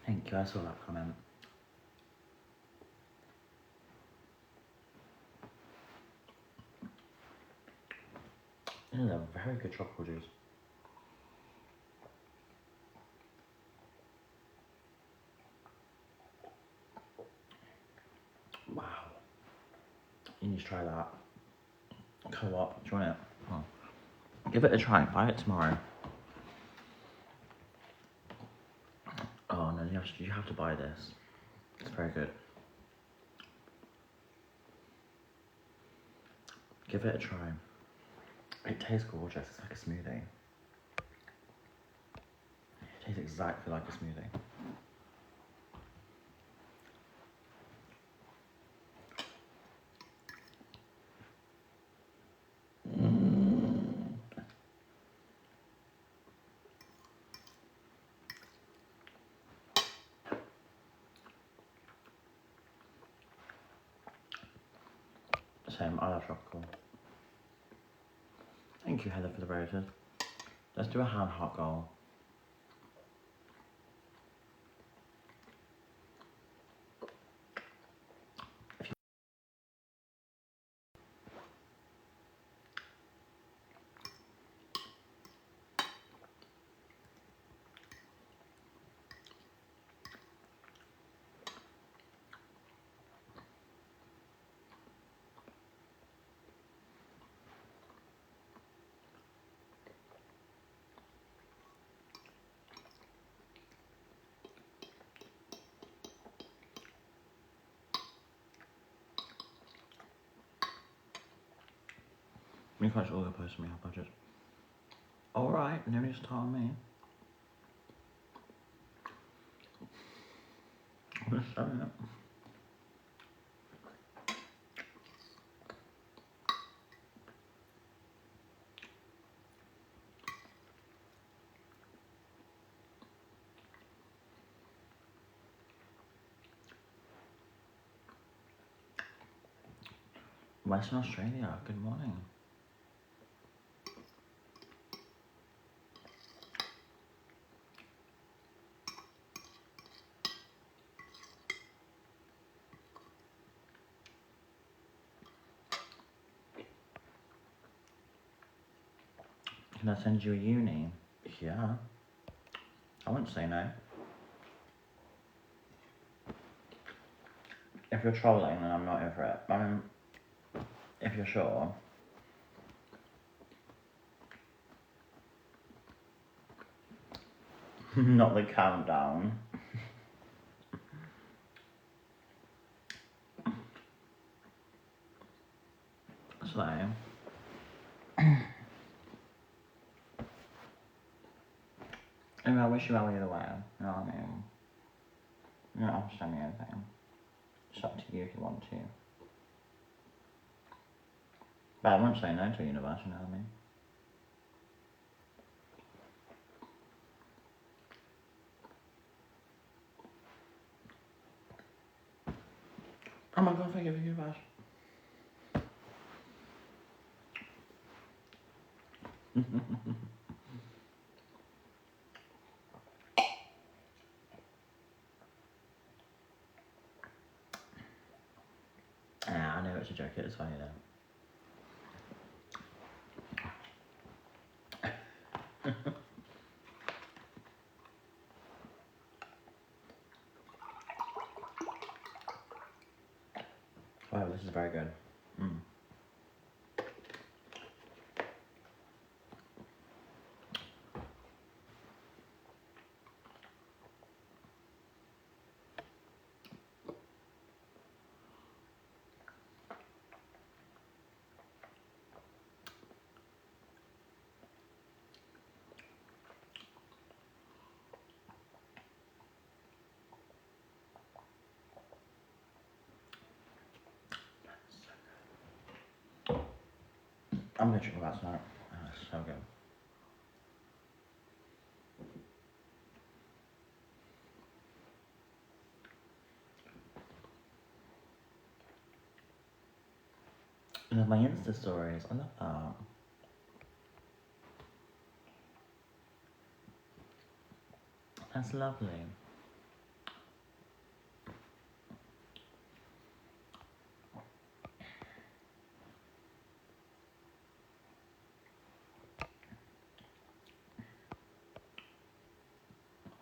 Thank you, I saw that comment. This is a very good tropical juice. Wow. You need to try that. Co-op, do you want it? Oh. Give it a try, buy it tomorrow. Oh no, you have to buy this. It's very good. Give it a try. It tastes gorgeous, it's like a smoothie. It tastes exactly like a smoothie. Same, I love tropical. Thank you, Heather, for the roses. Let's do a hand hot goal. You guys all opposed to me, how budget. Alright, no need to tell me. I'm just showing it. Western Australia, good morning. Can I send you a uni? Yeah. I wouldn't say no. If you're trolling, then I'm not over it. I mean, if you're sure. Not the countdown. So, I mean, I wish you well either way. You know what I mean? You don't have to send me anything. It's up to you if you want to. But I won't say no to a universe, you know what I mean? Oh my god, thank you for the universe. Yeah, I know it's a joke, it's funny though. Wow, this is very good. I'm gonna drink that tonight. Oh, it's so good. And then my Insta stories, I love that. That's lovely.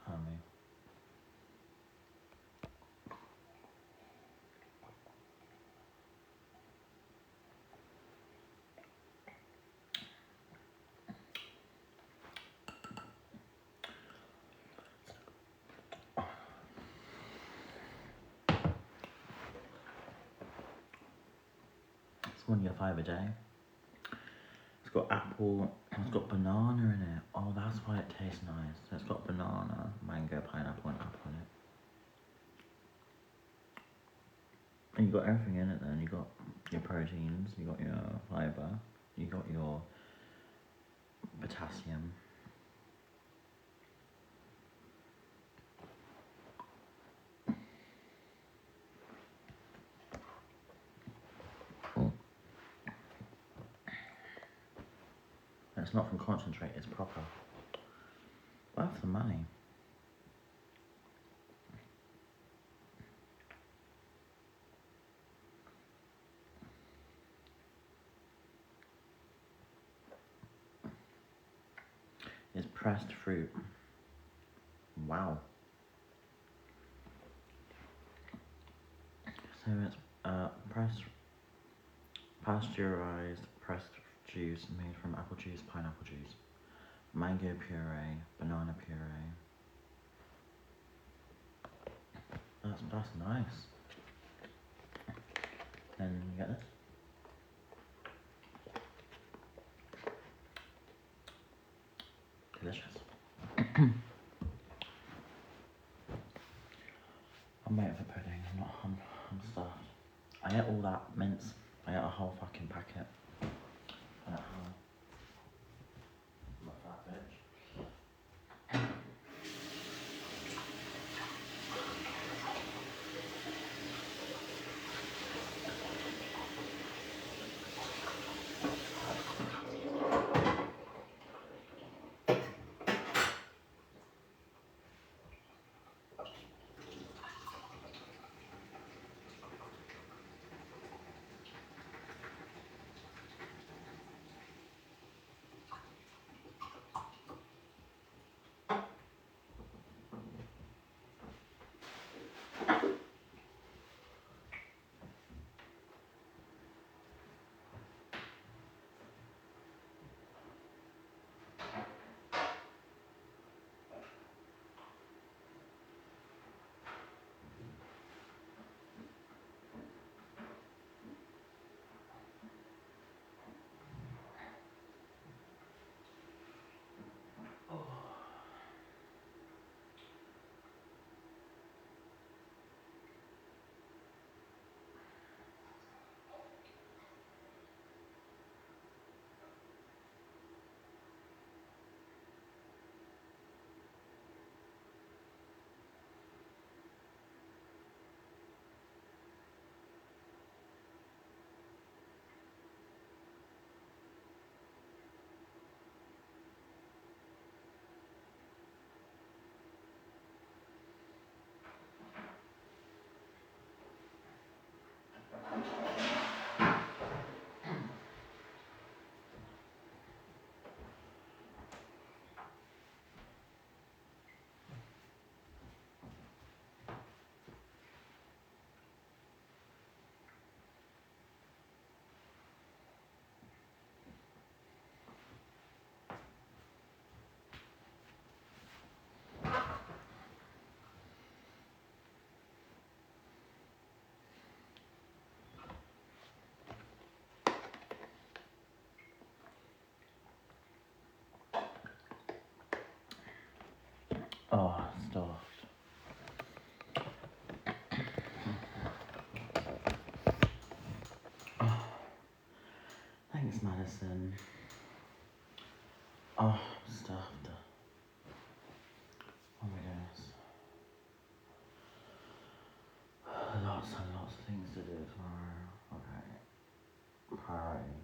Honey. It's 1 year 5 a day. It's got apple, it's got banana in it. Oh, that's why it tastes nice. So it's got banana, mango, pineapple, and apple in it. And you got everything in it then. You got your proteins, you got your fibre, you got your potassium. And it's not from concentrate, it's proper. Worth the money. It's pressed fruit. Wow. So it's pasteurized pressed juice made from apple juice, pineapple juice, mango puree, banana puree. That's nice. And you get this. Delicious. I'm waiting for pudding. I'm stuffed. I ate all that mince. I ate a whole fucking packet. I'm a fat bitch. medicine. Oh, I'm stuffed. Oh my goodness. Lots and lots of things to do tomorrow. Okay. Priority.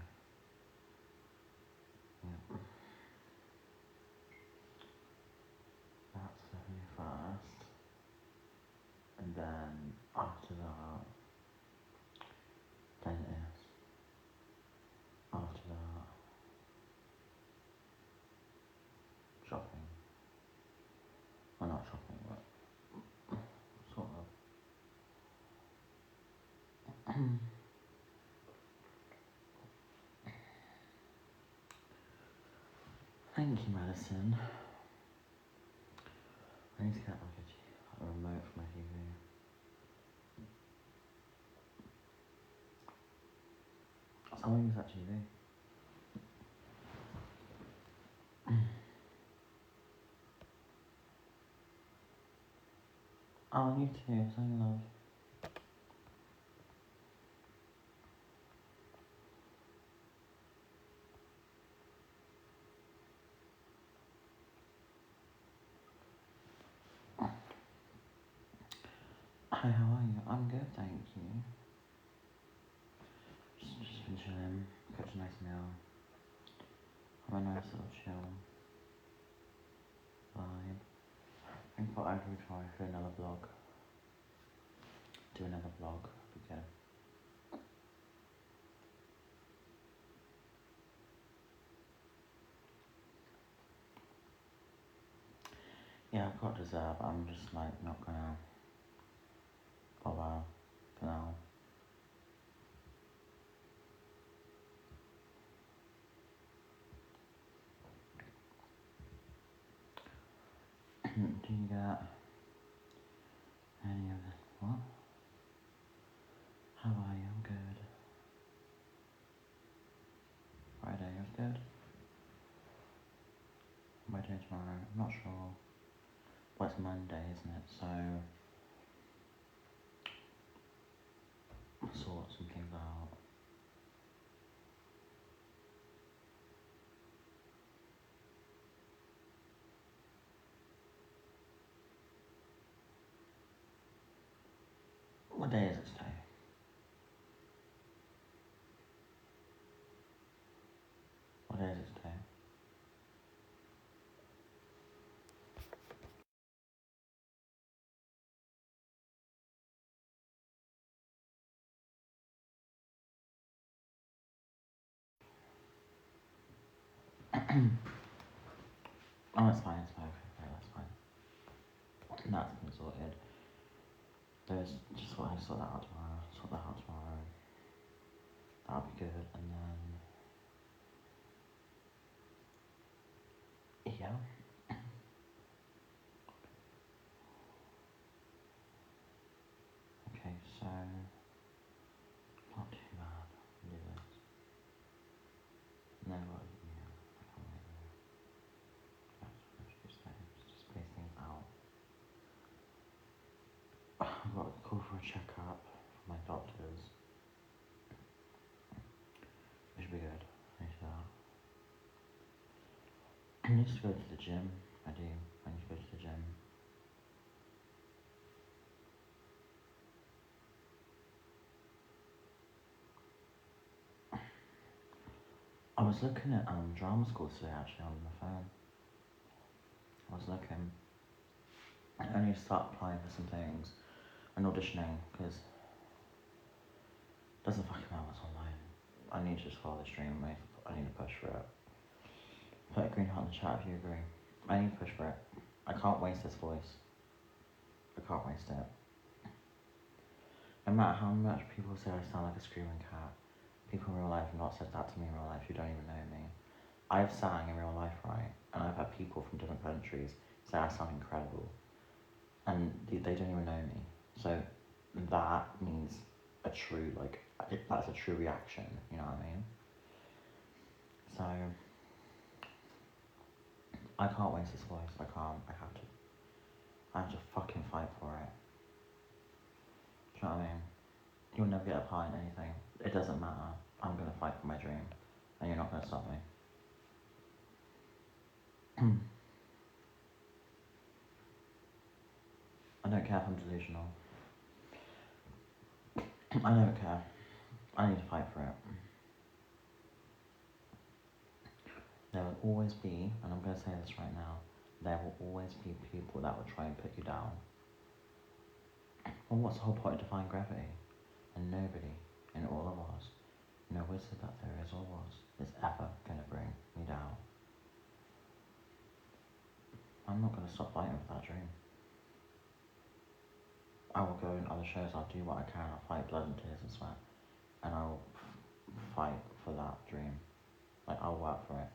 Yep. That's the first. And then after that, dentist. After that, shopping. Well, not shopping, but sort of. Thank you, Madison. I need to get like a remote for my TV. Someone use that TV. Oh, you too. Same love. Hi, how are you? I'm good, thank you. Just been chilling. Cooked a nice meal. Have a nice little chill vibe. I thought I'd retry for another vlog. Do another vlog. Be good. Yeah, I've got dessert, but I'm just like not gonna bother for now. Do you get any of this? What? How are you? I'm good. Friday was good. My day tomorrow, I'm not sure. Well, it's Monday, isn't it? So, I'll sort some things out. What day is it today? What day is it today? Oh, it's fine, okay, that's fine. That's been sorted. There's just what I sort that out tomorrow. That'll be good, and then, yeah. Okay, so, not too bad. Do this. And then what, yeah, I can't really just space things out. I've got to call for a checkup from my doctors. Which should be good. I need that. I need to go to the gym. I do. I need to go to the gym. I was looking at drama school today actually on the phone. I was looking. I need to start applying for some things and auditioning because it doesn't fucking matter what's online. I need to just follow the stream. I need to push for it. Put a green heart in the chat if you agree. I need to push for it. I can't waste this voice. I can't waste it. No matter how much people say I sound like a screaming cat, people in real life have not said that to me in real life who don't even know me. I've sang in real life, right? And I've had people from different countries say I sound incredible. And they don't even know me. So that means a true, like, that's a true reaction, you know what I mean? So, I can't waste this voice, I can't, I have to fucking fight for it. Do you know what I mean? You'll never get a part in anything. It doesn't matter. I'm gonna fight for my dream. And you're not going to stop me. I don't care if I'm delusional. I don't care. I need to fight for it. There will always be, and I'm going to say this right now, there will always be people that will try and put you down. Well, what's the whole point of defying gravity? And nobody in all of us, no wizard that there is or was, is ever going to bring me down. I'm not going to stop fighting for that dream. I will go in other shows, I'll do what I can, I'll fight blood and tears and sweat, and I'll fight for that dream. Like, I'll work for it.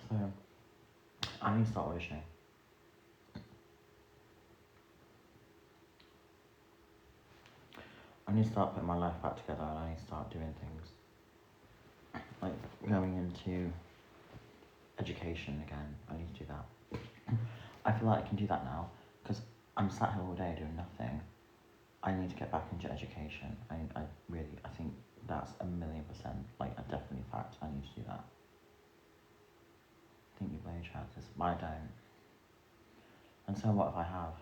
So, I need to start auditioning. I need to start putting my life back together, and I need to start doing things. Like, going into education again, I need to do that. I feel like I can do that now, because I'm sat here all day doing nothing. I need to get back into education. I think that's 1,000,000%, like a definite fact. I need to do that. I think you blow your chances, but I don't. And so what if I have?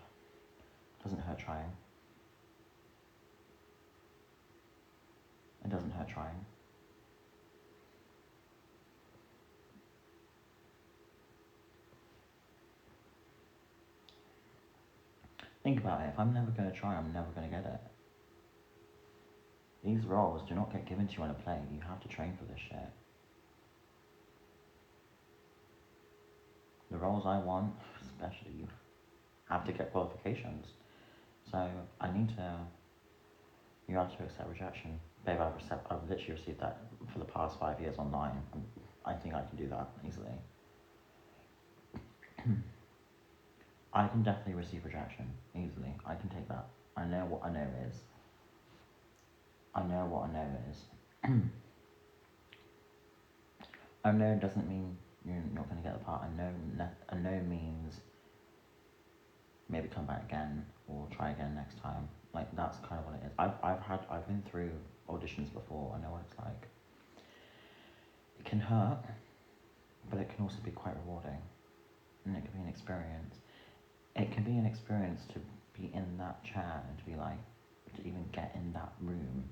Doesn't hurt trying. It doesn't hurt trying. Think about it, if I'm never going to try, I'm never going to get it. These roles do not get given to you on a plane, you have to train for this shit. The roles I want, especially, you have to get qualifications. So, you have to accept rejection. Babe, I've literally received that for the past 5 years online. I think I can do that easily. I can definitely receive rejection easily. I can take that. I know what a no is. I know what a no is. A no doesn't mean you're not going to get the part. A no means maybe come back again or try again next time. Like, that's kind of what it is. I've been through auditions before. I know what it's like. It can hurt, but it can also be quite rewarding, and it can be an experience. It can be an experience to be in that chair and to be like, to even get in that room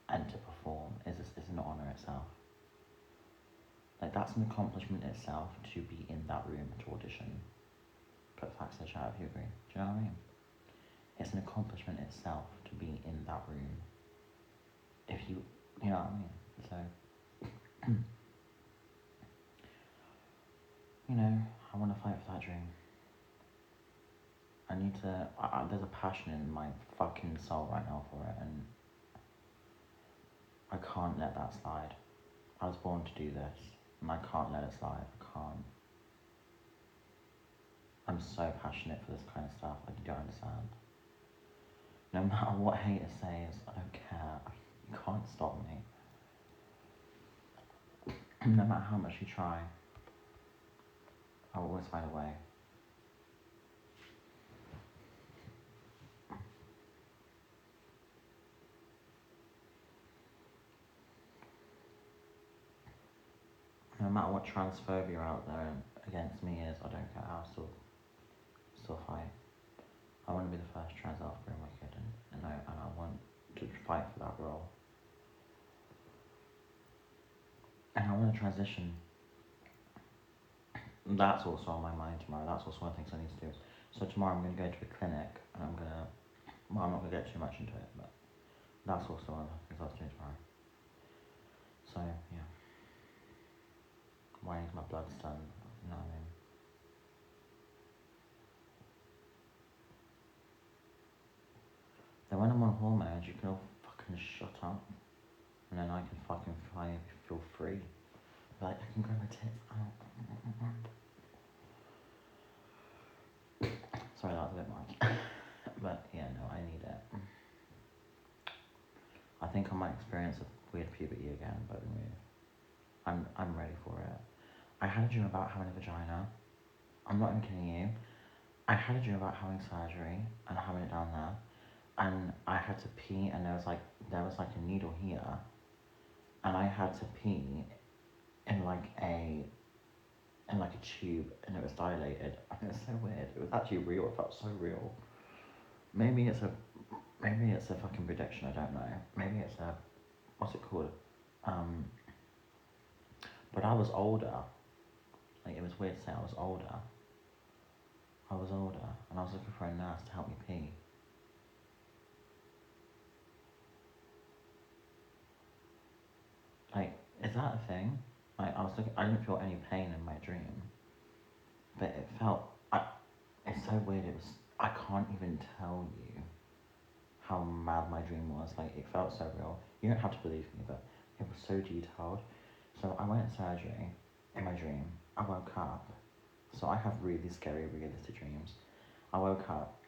and to perform is an honour itself. Like, that's an accomplishment itself to be in that room to audition. Put facts in the chat if you agree. Do you know what I mean? It's an accomplishment itself to be in that room. If you know what I mean? So, I want to fight for that dream. I need to, there's a passion in my fucking soul right now for it, and I can't let that slide. I was born to do this, and I can't let it slide. I can't. I'm so passionate for this kind of stuff, like, you don't understand. No matter what haters say, I don't care. You can't stop me. No matter how much you try, I'll always find a way. No matter what transphobia out there against me is, I don't care. I'll still fight. I want to be the first trans alpha in my kid, and I want to fight for that role. And I want to transition. That's also on my mind tomorrow. That's also one of the things I need to do. So tomorrow I'm going to go to a clinic, and I'm not going to get too much into it, but that's also one of the things I'll do tomorrow. So, yeah. Why is my blood done? You know what I mean? Then when I'm on hormones, you can all fucking shut up. And then I can fucking feel free. Like, I can grow my tits out. Sorry, that was a bit much. But, yeah, no, I need it. I think I might experience a weird puberty again, but I'm ready for it. I had a dream about having a vagina. I'm not even kidding you. I had a dream about having surgery and having it down there. And I had to pee, and there was like a needle here. and I had to pee in like a tube, and it was dilated. It was so weird. It was actually real. It felt so real. Maybe it's a fucking prediction. I don't know. Maybe it's a, what's it called? But I was older. Like, it was weird to say I was older. I was older, and I was looking for a nurse to help me pee. Like, is that a thing? Like, I didn't feel any pain in my dream, but it felt, it's so weird. I can't even tell you how mad my dream was. Like, it felt so real. You don't have to believe me, but it was so detailed. So I went to surgery in my dream. I woke up. So I have really scary, realistic dreams. I woke up.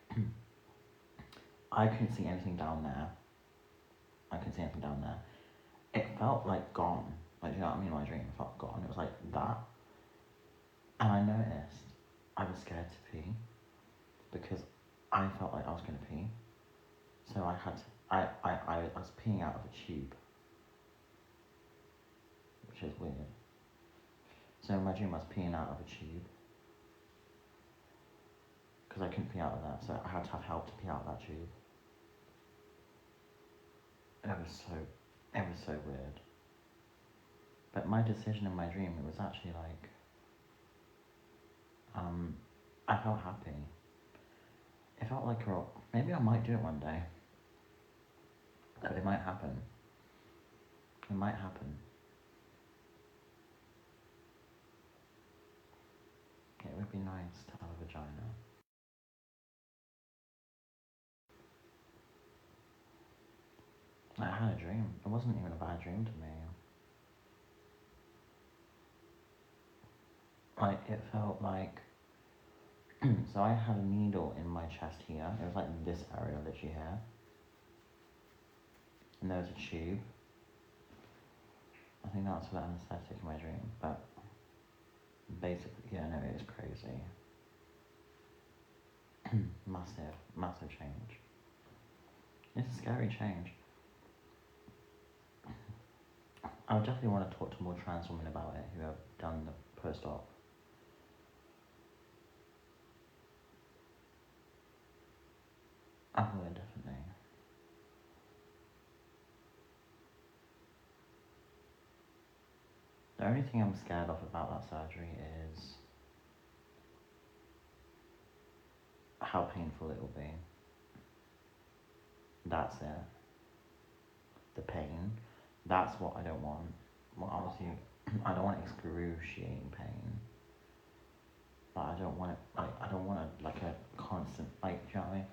I couldn't see anything down there. It felt like gone. Like, you know what I mean? My dream felt gone. It was like that. And I noticed I was scared to pee because I felt like I was going to pee. So I was peeing out of a tube, which is weird. So in my dream I was peeing out of a tube because I couldn't pee out of that, so I had to have help to pee out of that tube. It was so weird. But my decision in my dream, it was actually like, I felt happy. It felt like, maybe I might do it one day. But it might happen. It might happen. It would be nice to have a vagina. I had a dream. It wasn't even a bad dream to me. Like, it felt like, so I had a needle in my chest here. It was like this area, literally here. And there was a tube. I think that's for the anesthetic in my dream, but basically, yeah, no, it is crazy. Massive change. It's a scary change. I would definitely want to talk to more trans women about it who have done the post-op. I would, definitely. The only thing I'm scared of about that surgery is how painful it will be. That's it. The pain. That's what I don't want. Well, obviously, I don't want excruciating pain. But I don't want it, I don't want a constant, do you know what I mean?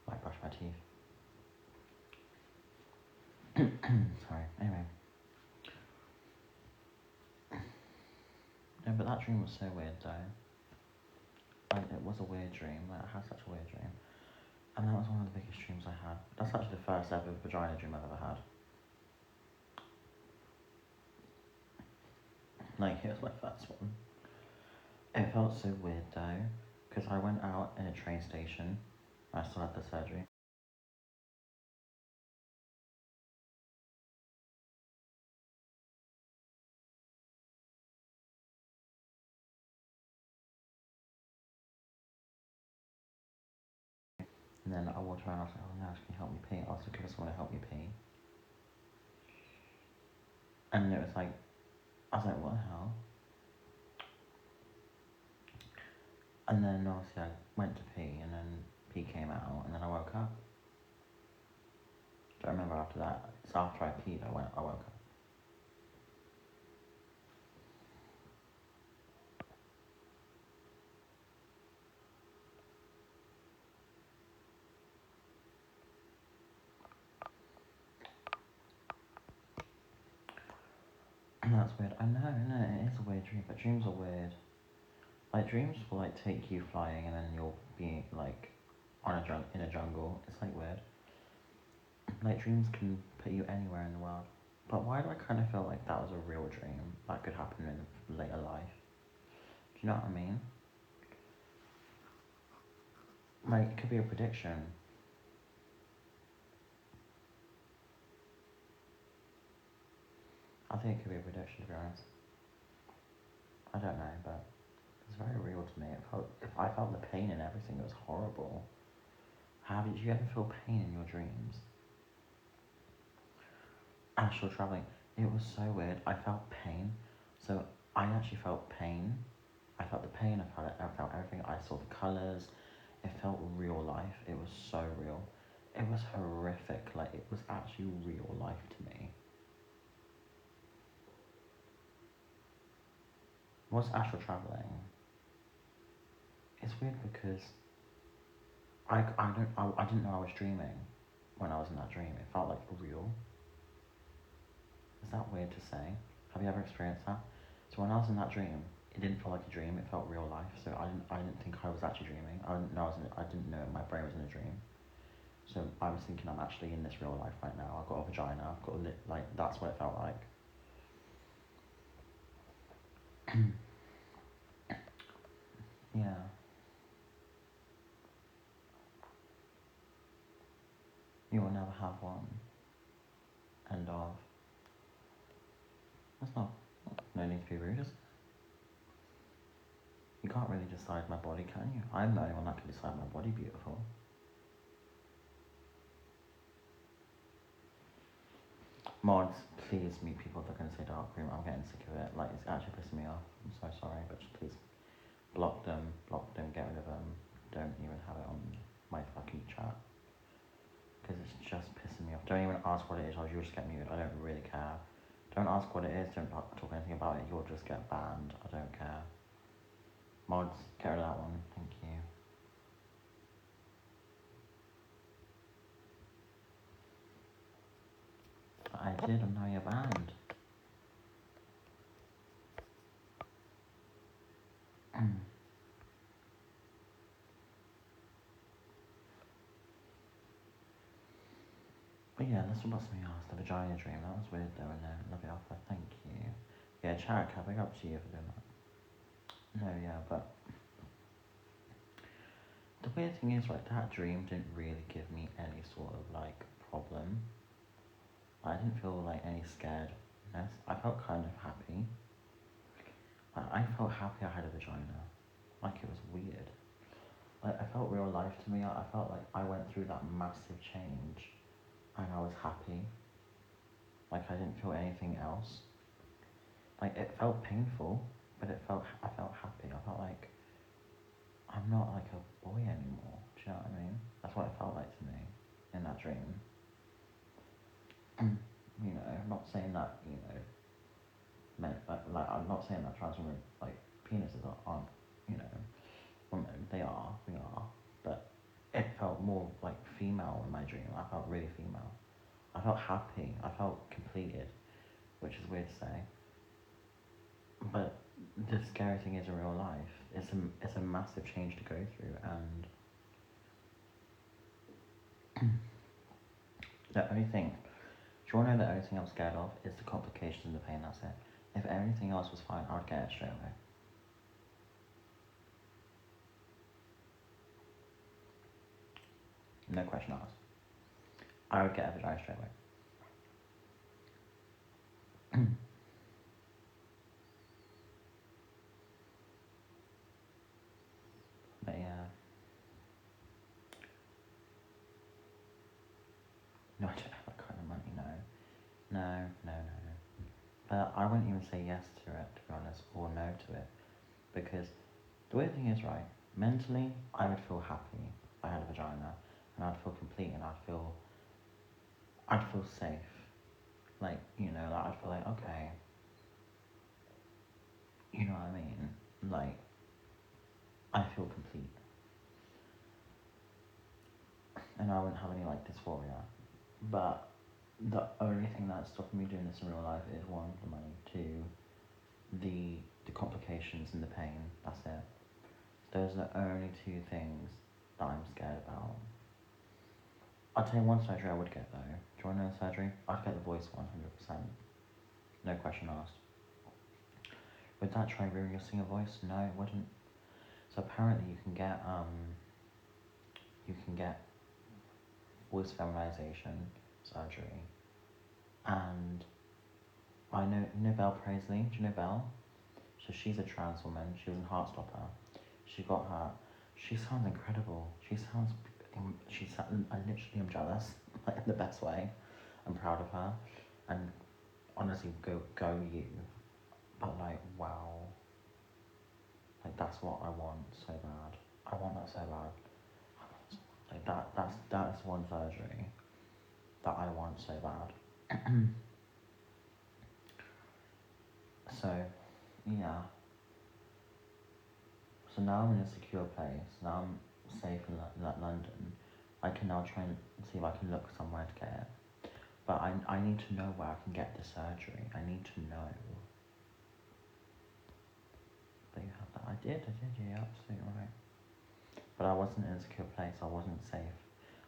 Like brush my teeth. Sorry, anyway. No, but that dream was so weird though. Like, it was a weird dream. Like, I had such a weird dream. And that was one of the biggest dreams I had. That's actually the first ever vagina dream I've ever had. Like, it was my first one. It felt so weird though, because I went out in a train station. I still had the surgery. And then I walked around, I was like, oh, nurse, can you help me pee? I was looking for someone to help me pee. And it was like, I was like, what the hell? And then obviously I went to pee, and then pee came out, and then I woke up. So I remember after that, so after I peed, I woke up. dream, but dreams are weird. Like dreams will like take you flying and then you'll be like in a jungle. It's like weird. Like dreams can put you anywhere in the world. But why do I kind of feel like that was a real dream that could happen in later life? Do you know what I mean? Like it could be a prediction. I think it could be a prediction, to be honest. I don't know, but it's very real to me. I felt the pain and everything. It was horrible. Did you ever feel pain in your dreams? Astral traveling. It was so weird. I felt pain. So I actually felt pain. I felt the pain. I felt everything. I saw the colors. It felt real life. It was so real. It was horrific. Like it was actually real life to me. What's astral traveling? It's weird because I didn't know I was dreaming when I was in that dream. It felt like real. Is that weird to say? Have you ever experienced that? So when I was in that dream, it didn't feel like a dream. It felt real life. So I didn't think I was actually dreaming. I didn't know my brain was in a dream. So I was thinking I'm actually in this real life right now. I've got a vagina. I've got like that's what it felt like. Yeah. You will never have one. End of. That's not. No need to be rude. You can't really decide my body, can you? I'm the only one that can decide my body beautiful. Mods, please mute people that are going to say dark room. I'm getting sick of it. Like, it's actually pissing me off. I'm so sorry, but just please block them, get rid of them. Don't even have it on my fucking chat. Because it's just pissing me off. Don't even ask what it is or you'll just get muted. I don't really care. Don't ask what it is, don't talk anything about it. You'll just get banned. I don't care. Mods, get rid of that one. Thank you. I did, and now you're banned. But yeah, this was me asked. The vagina dream. That was weird though, and love it offer. Thank you. Yeah, chat, big up to you for doing that. No, yeah, but the weird thing is, like, that dream didn't really give me any sort of like problem. I didn't feel like any scaredness. I felt kind of happy. I felt happy I had a vagina. Like it was weird. Like I felt real life to me. I felt like I went through that massive change and I was happy. Like I didn't feel anything else. Like it felt painful, but I felt happy. I felt like I'm not like a boy anymore. Do you know what I mean? That's what it felt like to me in that dream. You know, I'm not saying that, you know, like I'm not saying that trans women, like, penises aren't, you know, women. We are, but it felt more like female in my dream. I felt really female. I felt happy. I felt completed, which is weird to say. But the scary thing is in real life, it's a massive change to go through, and the only thing, do you want to know the only thing I'm scared of is the complications and the pain, that's it. If everything else was fine, I would get it straight away. No question asked. I would get a vagina straight away. But yeah. No, I don't have that kind of money, no. No. But I wouldn't even say yes to it, to be honest, or no to it. Because the weird thing is, right, mentally, I would feel happy if I had a vagina, and I'd feel complete, and I'd feel safe. Like, you know, like I'd feel like, okay, you know what I mean? Like, I feel complete. And I wouldn't have any, like, dysphoria. But the only thing that's stopping me doing this in real life is, one, the money, two, the the complications and the pain. That's it. Those are the only two things that I'm scared about. I'll tell you one surgery I would get though. Do you want to know the surgery? I'd get the voice 100%. No question asked. Would that try ruin your singer voice? No, it wouldn't. So apparently you can get voice feminization surgery. And I know, you know Belle Presley? Do you know Belle? So she's a trans woman. She was in Heartstopper. She got her. She sounds incredible. I literally am jealous, like in the best way. I'm proud of her. And honestly, go you. But like, wow. Like that's what I want so bad. I want that so bad. Like that's one surgery that I want so bad. So, yeah. So now I'm in a secure place. Now I'm safe in London. I can now try and see if I can look somewhere to get it. But I need to know where I can get the surgery. I need to know. But you have that. I did, you're absolutely right. But I wasn't in a secure place. I wasn't safe.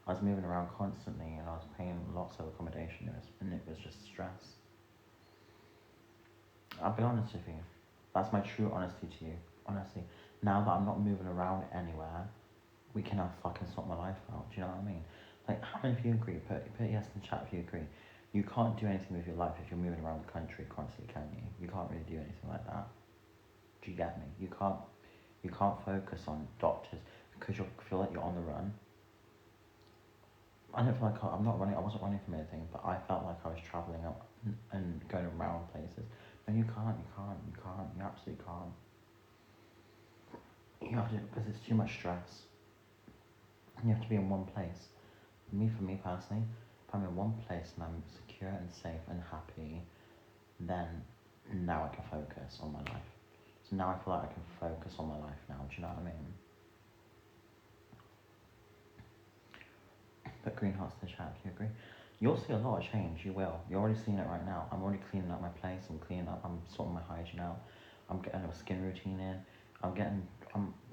I was moving around constantly and I was paying lots of accommodation and it was just stress. I'll be honest with you. That's my true honesty to you. Honestly. Now that I'm not moving around anywhere, we can now fucking sort my life out. Do you know what I mean? Like, how many of you agree? Put yes in the chat if you agree. You can't do anything with your life if you're moving around the country constantly, can you? You can't really do anything like that. Do you get me? You can't focus on doctors because you feel like you're on the run. I don't feel like I wasn't running from anything, but I felt like I was travelling up and going around places. No, you can't, you absolutely can't. You have to, because it's too much stress. You have to be in one place. For me personally, if I'm in one place and I'm secure and safe and happy, then now I can focus on my life. So now I feel like I can focus on my life now, do you know what I mean? But green hearts in the chat, do you agree? You'll see a lot of change, you will. You're already seeing it right now. I'm already cleaning up my place, I'm sorting my hygiene out. I'm getting a skin routine in.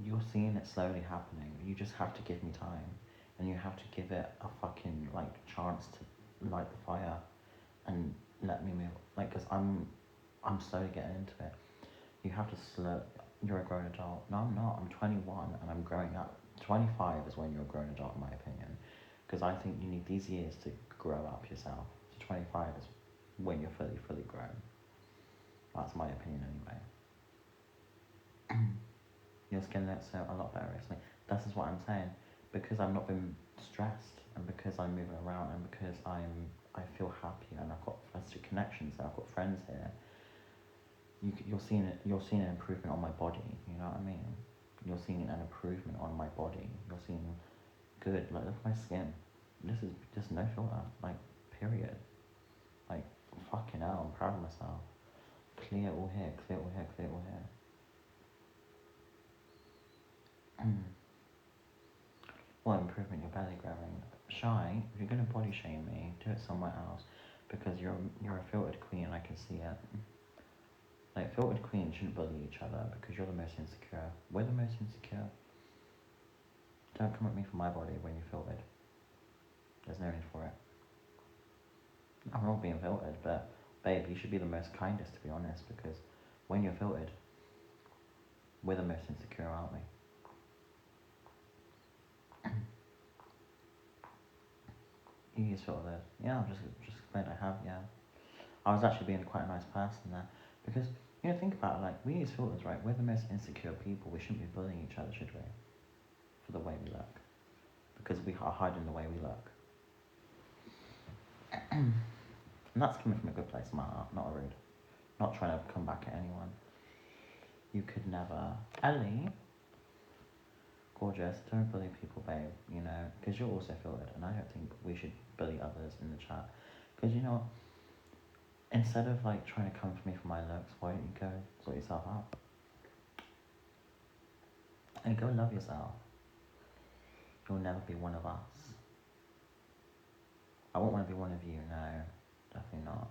You're seeing it slowly happening. You just have to give me time. And you have to give it a fucking, like, chance to light the fire and let me move. Like, because I'm slowly getting into it. You have to you're a grown adult. No, I'm not. I'm 21 and I'm growing up. 25 is when you're a grown adult, in my opinion. Because I think you need these years to grow up yourself. So 25 is when you're fully grown. That's my opinion anyway. Your skin looks a lot better recently. This is what I'm saying. Because I've not been stressed and because I'm moving around and because I feel happy and I've got connections and I've got friends here. You're seeing an improvement on my body, you know what I mean? You're seeing an improvement on my body. You're seeing good, like look at my skin. This is just no filter, like period. Like fucking hell, I'm proud of myself. Clear all here, clear all here, clear all here. What improvement? Your belly growing. Shy, if you're gonna body shame me, do it somewhere else. Because you're a filtered queen, I can see it. Like, filtered queens shouldn't bully each other because you're the most insecure. We're the most insecure. Don't come at me for my body when you're filtered. There's no need for it. I'm not being filtered, but babe, you should be the most kindest, to be honest, because when you're filtered, we're the most insecure, aren't we? You use filtered. Yeah, I've just explained I have, yeah. I was actually being quite a nice person there. Because, you know, think about it, like, we use filters, right? We're the most insecure people. We shouldn't be bullying each other, should we? For the way we look. Because we are hiding the way we look. And that's coming from a good place in my heart, not rude. Not trying to come back at anyone. You could never. Ellie, gorgeous, don't bully people, babe, you know, because you're also filtered, and I don't think we should bully others in the chat. Because, you know, instead of, like, trying to come for me for my looks, why don't you go sort yourself out? And go love yourself. You'll never be one of us. I won't want to be one of you, no. Definitely not.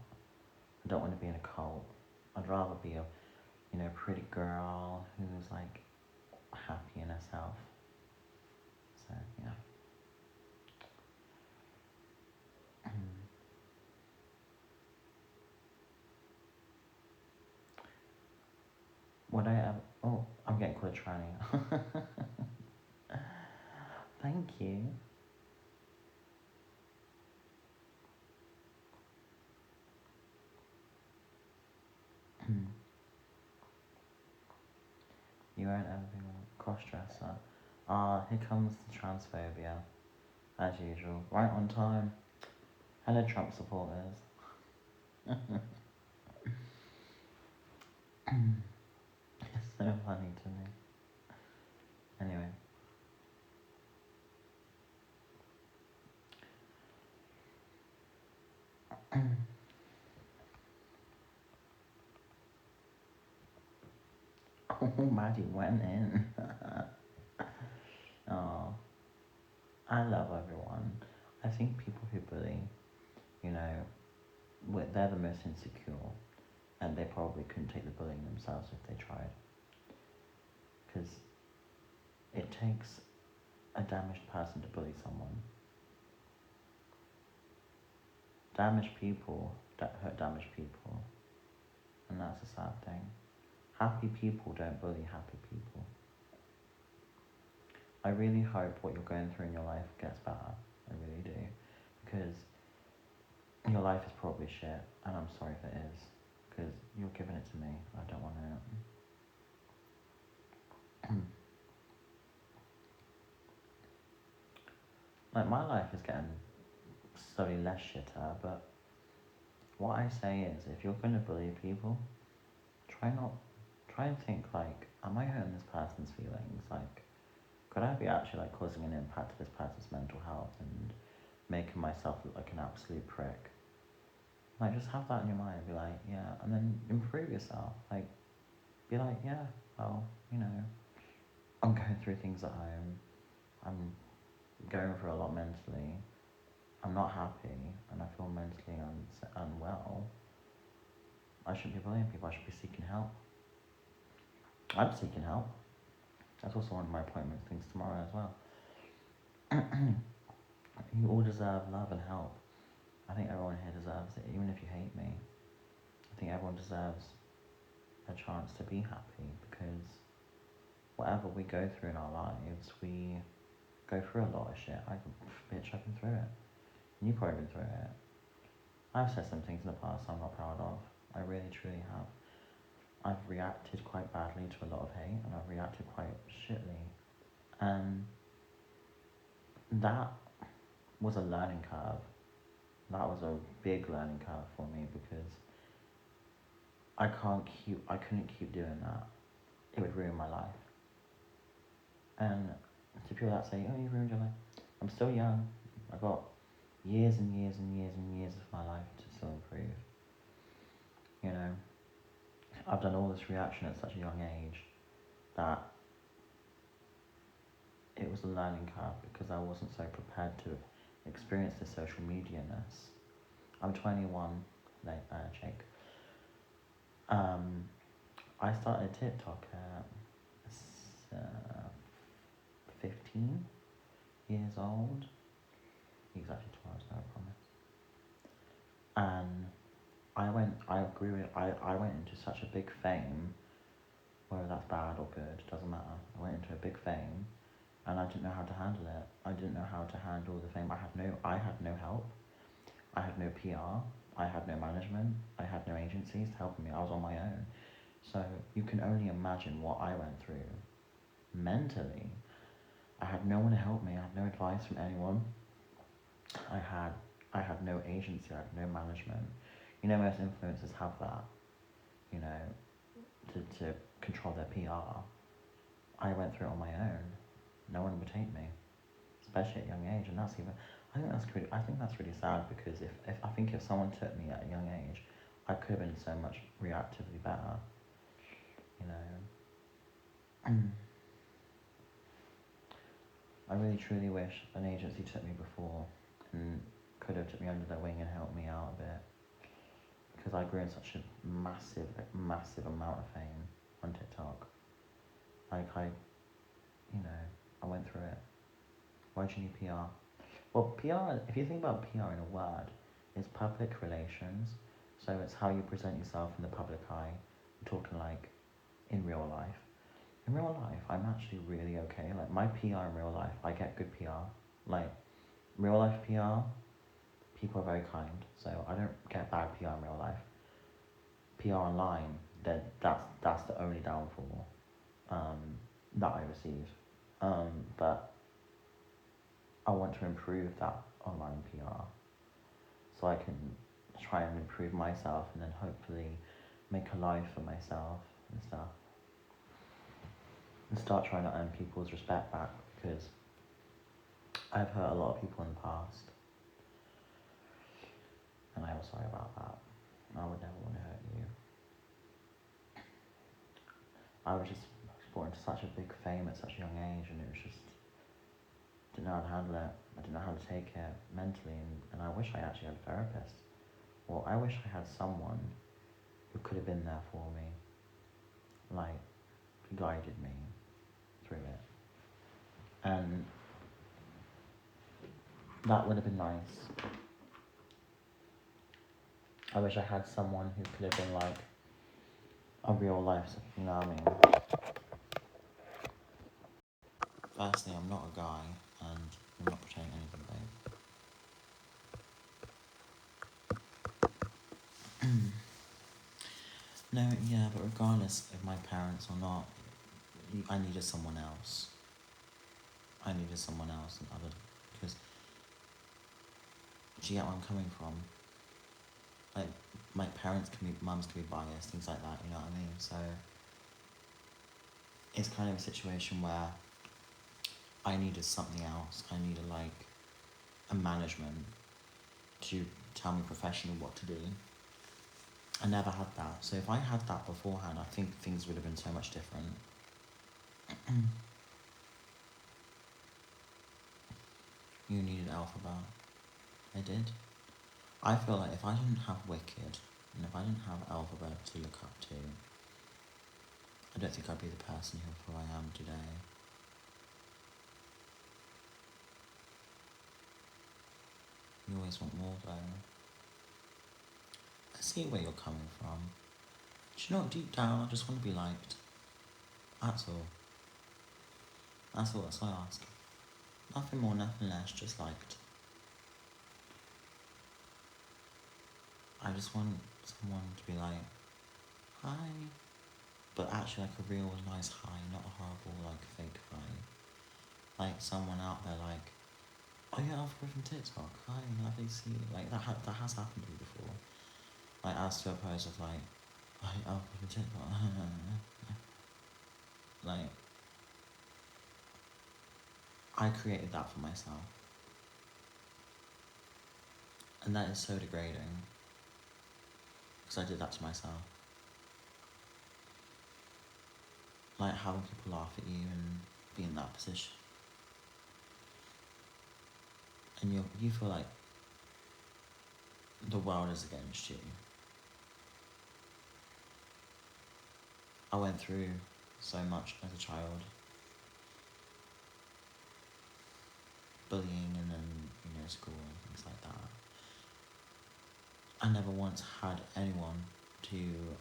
I don't want to be in a cult. I'd rather be you know, pretty girl who's like happy in herself. So yeah. Would I ever? Oh, I'm getting called a tranny. Thank you. You won't ever be a cross-dresser. Ah, here comes the transphobia, as usual. Right on time. Hello, Trump supporters. It's so funny to me. Anyway. Oh, Maddie went in. Oh, I love everyone. I think people who bully, you know, they're the most insecure, and they probably couldn't take the bullying themselves if they tried. Because it takes a damaged person to bully someone. Damaged people hurt damaged people, and that's a sad thing. Happy people don't bully happy people. I really hope what you're going through in your life gets better. I really do. Because your life is probably shit, and I'm sorry if it is. Because you're giving it to me. I don't want it. Like, my life is getting slowly less shitter, but what I say is, if you're going to bully people, try and think, like, am I hurting this person's feelings? Like, could I be actually, like, causing an impact to this person's mental health and making myself look like an absolute prick? Like, just have that in your mind, be like, yeah, and then improve yourself. Like, be like, yeah, well, you know, I'm going through things at home, I'm going through a lot mentally, I'm not happy, and I feel mentally unwell. I shouldn't be bullying people, I should be seeking help. I'm seeking help. That's also one of my appointment things tomorrow as well. You all deserve love and help. I think everyone here deserves it, even if you hate me. I think everyone deserves a chance to be happy, because whatever we go through in our lives, we go through a lot of shit. I've been through it. You've probably been through it. I've said some things in the past I'm not proud of. I really, truly have. I've reacted quite badly to a lot of hate, and I've reacted quite shitly. And that was a learning curve. That was a big learning curve for me, because I couldn't keep doing that. It would ruin my life. And to people that say, oh, you ruined your life, I'm still young. I've got years and years and years and years of my life to still improve. You know, I've done all this reaction at such a young age that it was a learning curve, because I wasn't so prepared to experience the social media-ness. I'm 21, Jake. I started TikTok at 15 years old. Exactly 2 hours now, I promise. And I went into such a big fame, whether that's bad or good, doesn't matter. I went into a big fame, and I didn't know how to handle it. I didn't know how to handle the fame. I had no help. I had no PR. I had no management. I had no agencies helping me. I was on my own. So you can only imagine what I went through mentally. I had no one to help me. I had no advice from anyone. I had no agency. I had no management. You know, most influencers have that, you know, to control their PR. I went through it on my own. No one would take me, especially at a young age, and that's even. I think that's really sad, because if someone took me at a young age, I could have been so much reactively better. You know. I really truly wish an agency took me before and could have took me under their wing and helped me out a bit, because I grew in such a massive amount of fame. on TikTok. Like I went through it. Why do you need PR? Well, PR, if you think about PR in a word, it's public relations. So it's how you present yourself in the public eye. I'm talking like in real life. In real life, I'm actually really okay. Like my PR in real life, I get good PR. Like real life PR, people are very kind. So I don't get bad PR in real life. PR online, that's the only downfall that I receive. But I want to improve that online PR so I can try and improve myself and then hopefully make a life for myself and stuff. And start trying to earn people's respect back because I've hurt a lot of people in the past. And I am sorry about that. I would never want to hurt you. I was just brought into such a big fame at such a young age and it was just didn't know how to handle it. I didn't know how to take it mentally and I wish I actually had a therapist. Well, I wish I had someone who could have been there for me. Like, who guided me through it. And that would have been nice. I wish I had someone who could have been like a real life, you know what I mean? Firstly, I'm not a guy and I'm not pretending anything, babe. No, yeah, but regardless of my parents or not, I needed someone else. I needed someone else and other, because, do you get where I'm coming from? Like, my parents can be, mums can be biased, things like that, you know what I mean? So, it's kind of a situation where I needed something else. I needed, like, a management to tell me professionally what to do. I never had that. So if I had that beforehand, I think things would have been so much different. You needed Alphabet. I did. I feel like if I didn't have Wicked, and if I didn't have Alphabet to look up to, I don't think I'd be the person who I am today. You always want more though. I see where you're coming from. Do you know, deep down, I just want to be liked. That's all. That's all I ask. Nothing more, nothing less, just liked. I just want someone to be like, hi. But actually like a real nice hi, not a horrible like fake hi. Like someone out there like, oh yeah, Alpha from TikTok, hi, lovely to see you. Like that has happened to me before. Like as to opposed of like, hi, Alpha from TikTok. Like, I created that for myself. And that is so degrading. Because I did that to myself. Like having people laugh at you and be in that position. And you feel like the world is against you. I went through so much as a child. Bullying and then, school and things like that. I never once had anyone to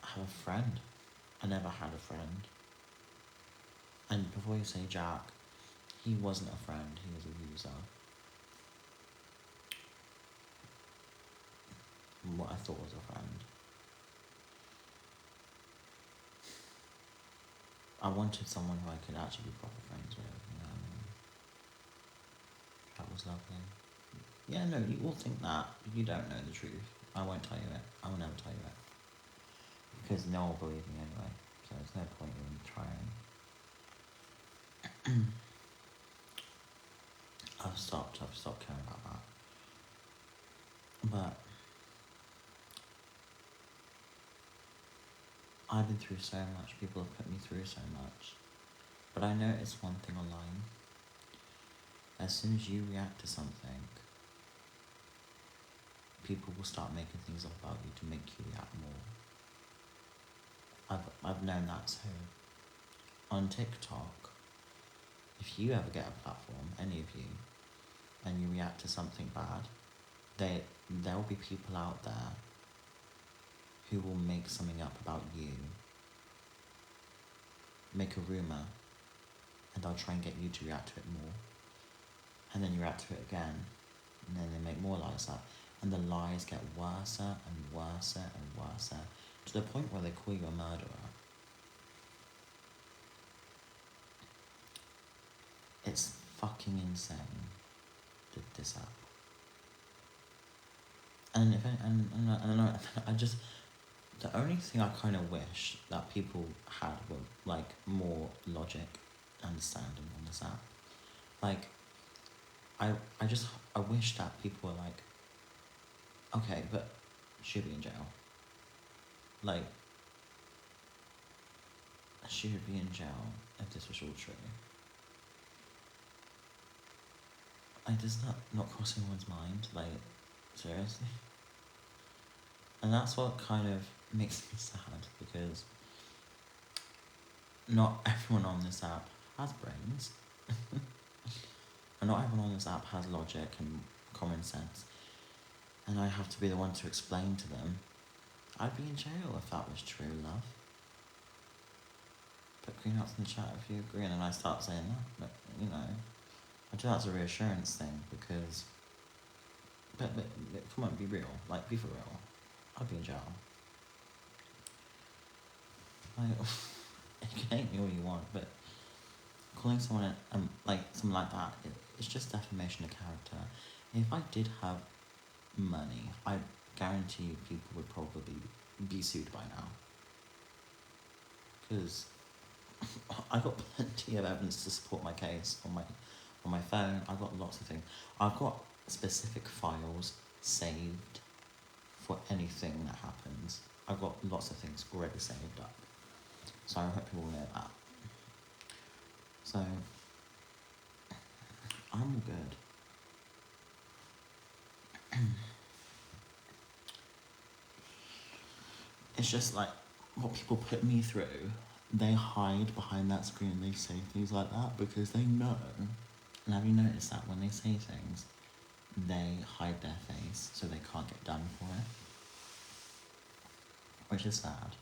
have a friend. I never had a friend. And before you say Jack, he wasn't a friend, he was a user. What I thought was a friend. I wanted someone who I could actually be proper friends with, you know what I mean? That was lovely. Yeah, no, you all think that, but you don't know the truth. I won't tell you it. I will never tell you it. Because no one will believe me anyway, so there's no point in trying. I've stopped caring about that. But I've been through so much, people have put me through so much. But I noticed one thing online. As soon as you react to something, people will start making things up about you to make you react more. I've known that too. On TikTok, if you ever get a platform, any of you, and you react to something bad, there'll be people out there who will make something up about you, make a rumour, and they'll try and get you to react to it more. And then you react to it again, and then they make more lies up. And the lies get worse and worse and worse, to the point where they call you a murderer. It's fucking insane, this app. And if I just, the only thing I kind of wish that people had were like more logic, understanding on this app. Like, I wish that people were like, okay, but she'd be in jail. Like, she would be in jail if this was all true. Like, does that not cross anyone's mind? Like, seriously? And that's what kind of makes me sad, because not everyone on this app has brains. And not everyone on this app has logic and common sense. And I have to be the one to explain to them. I'd be in jail if that was true, love. Put green hearts in the chat if you agree, and then I start saying that. But, you know, I do that as a reassurance thing, because... But come on, be real. Like, be for real. I'd be in jail. Like, you can hate me all you want, but calling someone like something like that, it's just defamation of character. If I did have money, I guarantee you people would probably be sued by now. Because I got plenty of evidence to support my case on my phone. I've got lots of things. I've got specific files saved for anything that happens. I've got lots of things already saved up. So I hope people know that. So, I'm all good. It's just like, what people put me through, they hide behind that screen and they say things like that because they know. And have you noticed that when they say things, they hide their face so they can't get done for it? Which is sad.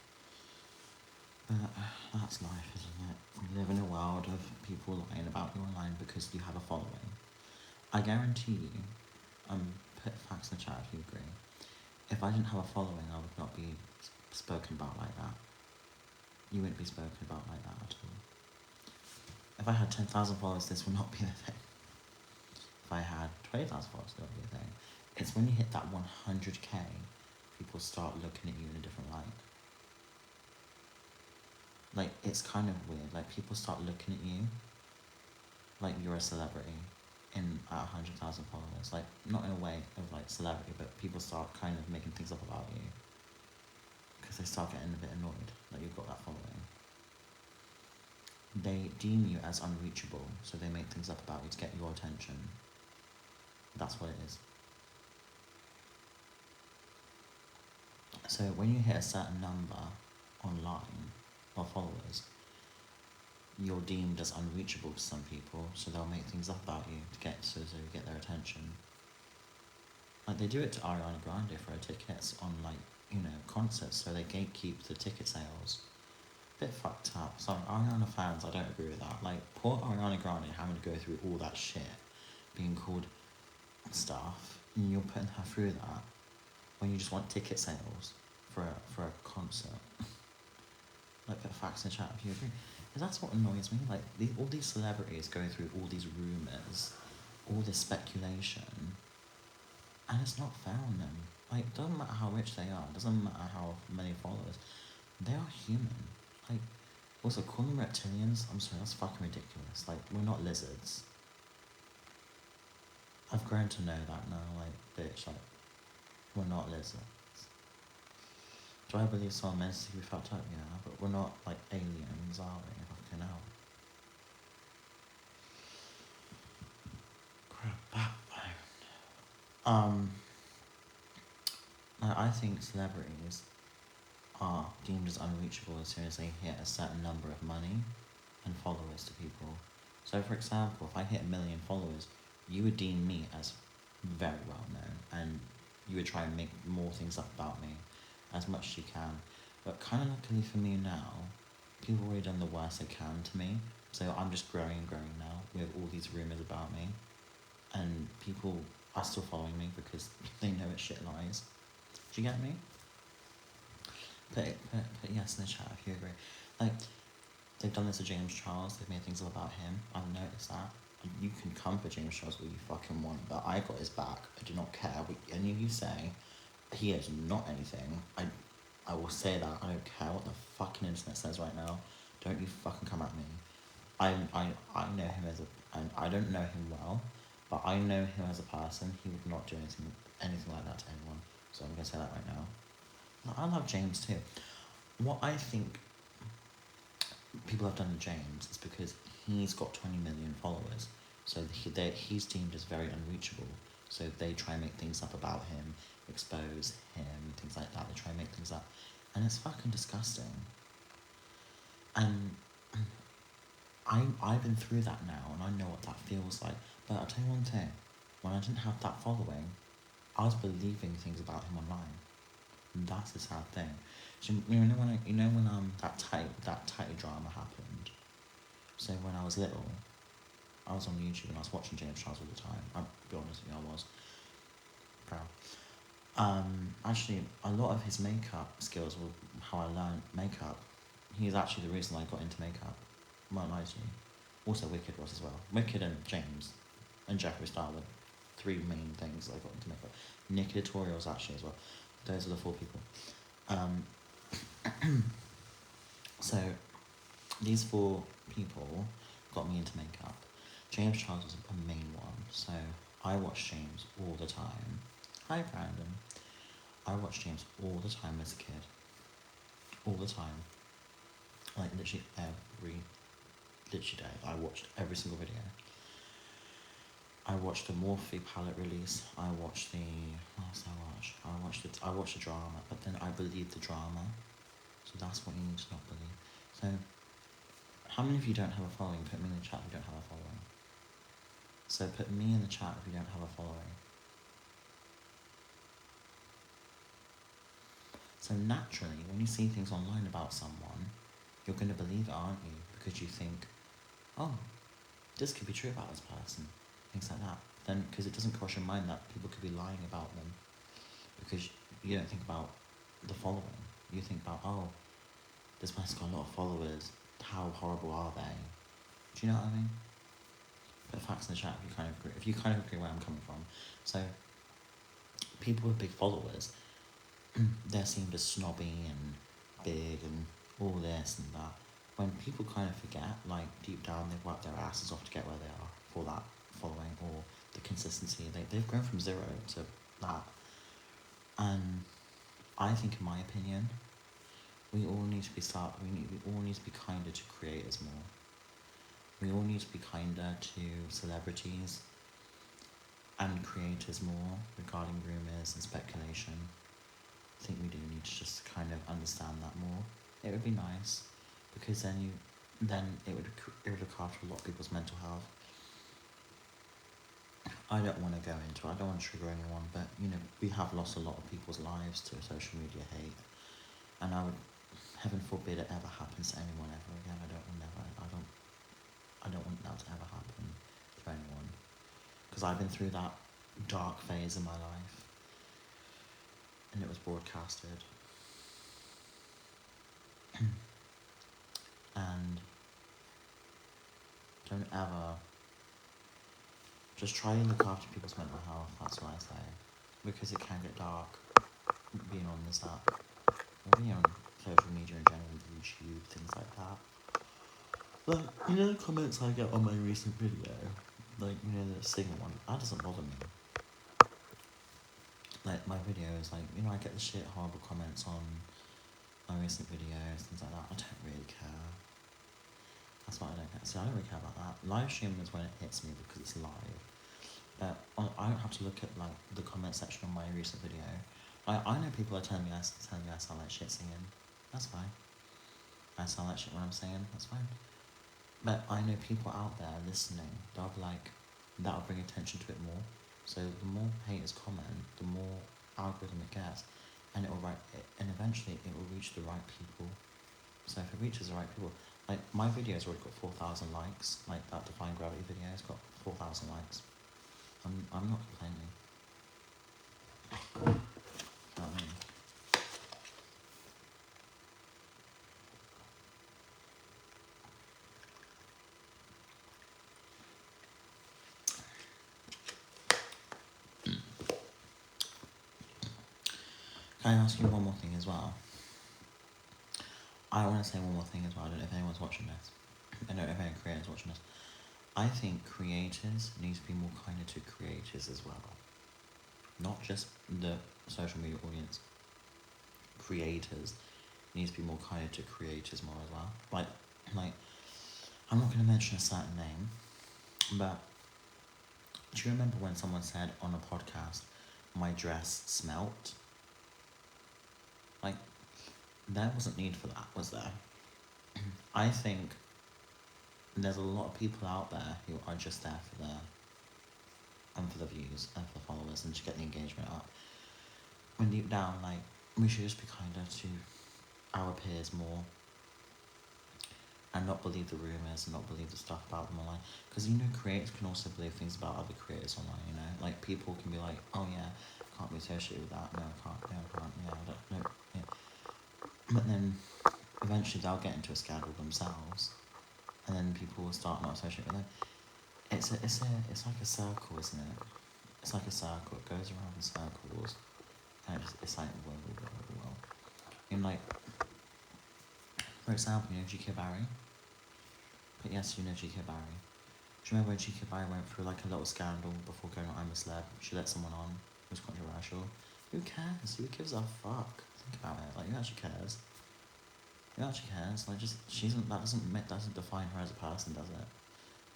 But that's life, isn't it? We live in a world of people lying about you online because you have a following. I guarantee you, put facts in the chat if you agree. If I didn't have a following, I would not be spoken about like that. You wouldn't be spoken about like that at all. If I had 10,000 followers, this would not be the thing. If I had 20,000 followers, that would be the thing. It's when you hit that 100k, people start looking at you in a different light. Like, it's kind of weird. Like, people start looking at you like you're a celebrity at 100,000 followers. Like, not in a way of like celebrity, but people start kind of making things up about you because they start getting a bit annoyed that you've got that following. They deem you as unreachable, so they make things up about you to get your attention. That's what it is. So when you hit a certain number online of followers, you're deemed as unreachable to some people, so they'll make things up about you to get so you get their attention. Like, they do it to Ariana Grande for her tickets on, like, you know, concerts, so they gatekeep the ticket sales. Bit fucked up. Sorry, Ariana fans, I don't agree with that. Like, poor Ariana Grande having to go through all that shit, being called stuff, and you're putting her through that when you just want ticket sales for a concert. Like, put facts in the chat if you agree. Because that's what annoys me. Like, all these celebrities go through all these rumours, all this speculation, and it's not fair on them. Like, it doesn't matter how rich they are, it doesn't matter how many followers, they are human. Like, also, calling them reptilians, I'm sorry, that's fucking ridiculous. Like, we're not lizards. I've grown to know that now, like, bitch, like, we're not lizards. Do I believe someone meant to be fucked up? Yeah, but we're not, like, aliens, are we? Fucking hell. Crap, backbone. I think celebrities are deemed as unreachable as soon as they hit a certain number of money and followers to people. So for example, if I hit 1 million followers, you would deem me as very well known, and you would try and make more things up about me as much as you can. But kind of luckily for me now, people have already done the worst they can to me, so I'm just growing and growing now with all these rumours about me, and people are still following me because they know it's shit lies. Do you get me? Put yes in the chat if you agree. Like, they've done this to James Charles, they've made things up about him, I've noticed that. You can come for James Charles all you fucking want, but I got his back. I do not care what any of you say. He is not anything. I will say that. I don't care what the fucking internet says right now. Don't you fucking come at me. I know him as I don't know him well, but I know him as a person. He would not do anything like that to anyone. So I'm gonna say that right now. I love James too. What I think people have done to James is because he's got 20 million followers, so he's deemed as very unreachable. So they try and make things up about him, expose him, things like that. They try and make things up, and it's fucking disgusting. And I've been through that now, and I know what that feels like. But I'll tell you one thing: when I didn't have that following, I was believing things about him online. And that's the sad thing. So, you know when that tight drama happened. So when I was little, I was on YouTube and I was watching James Charles all the time. I'll be honest with you, I was proud. Actually, a lot of his makeup skills were how I learned makeup. He's actually the reason I got into makeup. I won't lie to you. Also, Wicked was as well. Wicked and James and Jeffree Star were 3 main things I got into makeup. Nikki Tutorials actually as well. Those are the 4 people. So these 4 people got me into makeup. James Charles was a main one, so I watched James all the time. Hi Brandon. I watched James all the time as a kid. All the time. Like literally every day. I watched every single video. I watched the Morphe palette release. I watched the what else did I watch? I watched the drama, but then I believed the drama. So that's what you need to not believe. So how many of you don't have a following? Put me in the chat if you don't have a following. So put me in the chat if you don't have a following. So naturally, when you see things online about someone, you're going to believe it, aren't you? Because you think, oh, this could be true about this person. Things like that. Then, because it doesn't cross your mind that people could be lying about them. Because you don't think about the following. You think about, oh, this person's got a lot of followers. How horrible are they? Do you know what I mean? Put facts in the chat if you kind of agree. If you kind of agree where I'm coming from. So, people with big followers, they're seen as snobby and big and all this and that. When people kind of forget, like deep down they've worked their asses off to get where they are for that following or the consistency. They've grown from 0 to that. And I think, in my opinion, we all need to be kinder to creators more. We all need to be kinder to celebrities and creators more regarding rumours and speculation. I think we do need to just kind of understand that more. It would be nice, because then it would look after a lot of people's mental health. I don't want to go into it, I don't want to trigger anyone, but we have lost a lot of people's lives to social media hate, and heaven forbid it ever happens to anyone ever again. I don't want that to ever happen to anyone, because I've been through that dark phase in my life, and it was broadcasted. And don't ever, just try and look after people's mental health, that's what I say, because it can get dark being on this app, or being on social media in general, YouTube, things like that. Like, the comments I get on my recent video, like, the singer one, that doesn't bother me. Like, my videos, like, I get the shit horrible comments on my recent videos, things like that. I don't really care. That's why I don't care. See, I don't really care about that. Livestream is when it hits me because it's live. But I don't have to look at, like, the comment section on my recent video. I know people are telling me I sound like shit singing. That's fine. I sound like shit when I'm saying, that's fine. But I know people out there listening, they'll be like, that'll bring attention to it more. So the more haters comment, the more algorithm it gets, and and eventually it will reach the right people. So if it reaches the right people, like my video's already got 4,000 likes, like that Defying Gravity video has got 4,000 likes. I'm not complaining. You know what I mean? Can I ask you one more thing as well? I want to say one more thing as well. I don't know if anyone's watching this. I don't know if any creators watching this. I think creators need to be more kinder to creators as well. Not just the social media audience. Creators need to be more kinder to creators more as well. Like, I'm not going to mention a certain name, but do you remember when someone said on a podcast, my dress smelt? Like, there wasn't need for that, was there? I think there's a lot of people out there who are just there for the views and for the followers and to get the engagement up. When deep down, like, we should just be kinder to our peers more and not believe the rumours and not believe the stuff about them online. Because, you know, creators can also believe things about other creators online, you know? Like, people can be like, oh yeah, I can't be associated with that, no, I can't, yeah, I can't, yeah, I don't, no, yeah. But then, eventually they'll get into a scandal themselves, and then people will start not associating with them. It's like a circle, isn't it? It's like a circle, it goes around in circles, and it's like, well. In like, for example, you know GK Barry? But yes, you know GK Barry. Do you remember when GK Barry went through like a little scandal before going on I'm a Celeb? She let someone on, it was controversial. Who cares? Who gives a fuck? Think about it, like, who actually cares? Who actually cares? Like, just, that doesn't define her as a person, does it?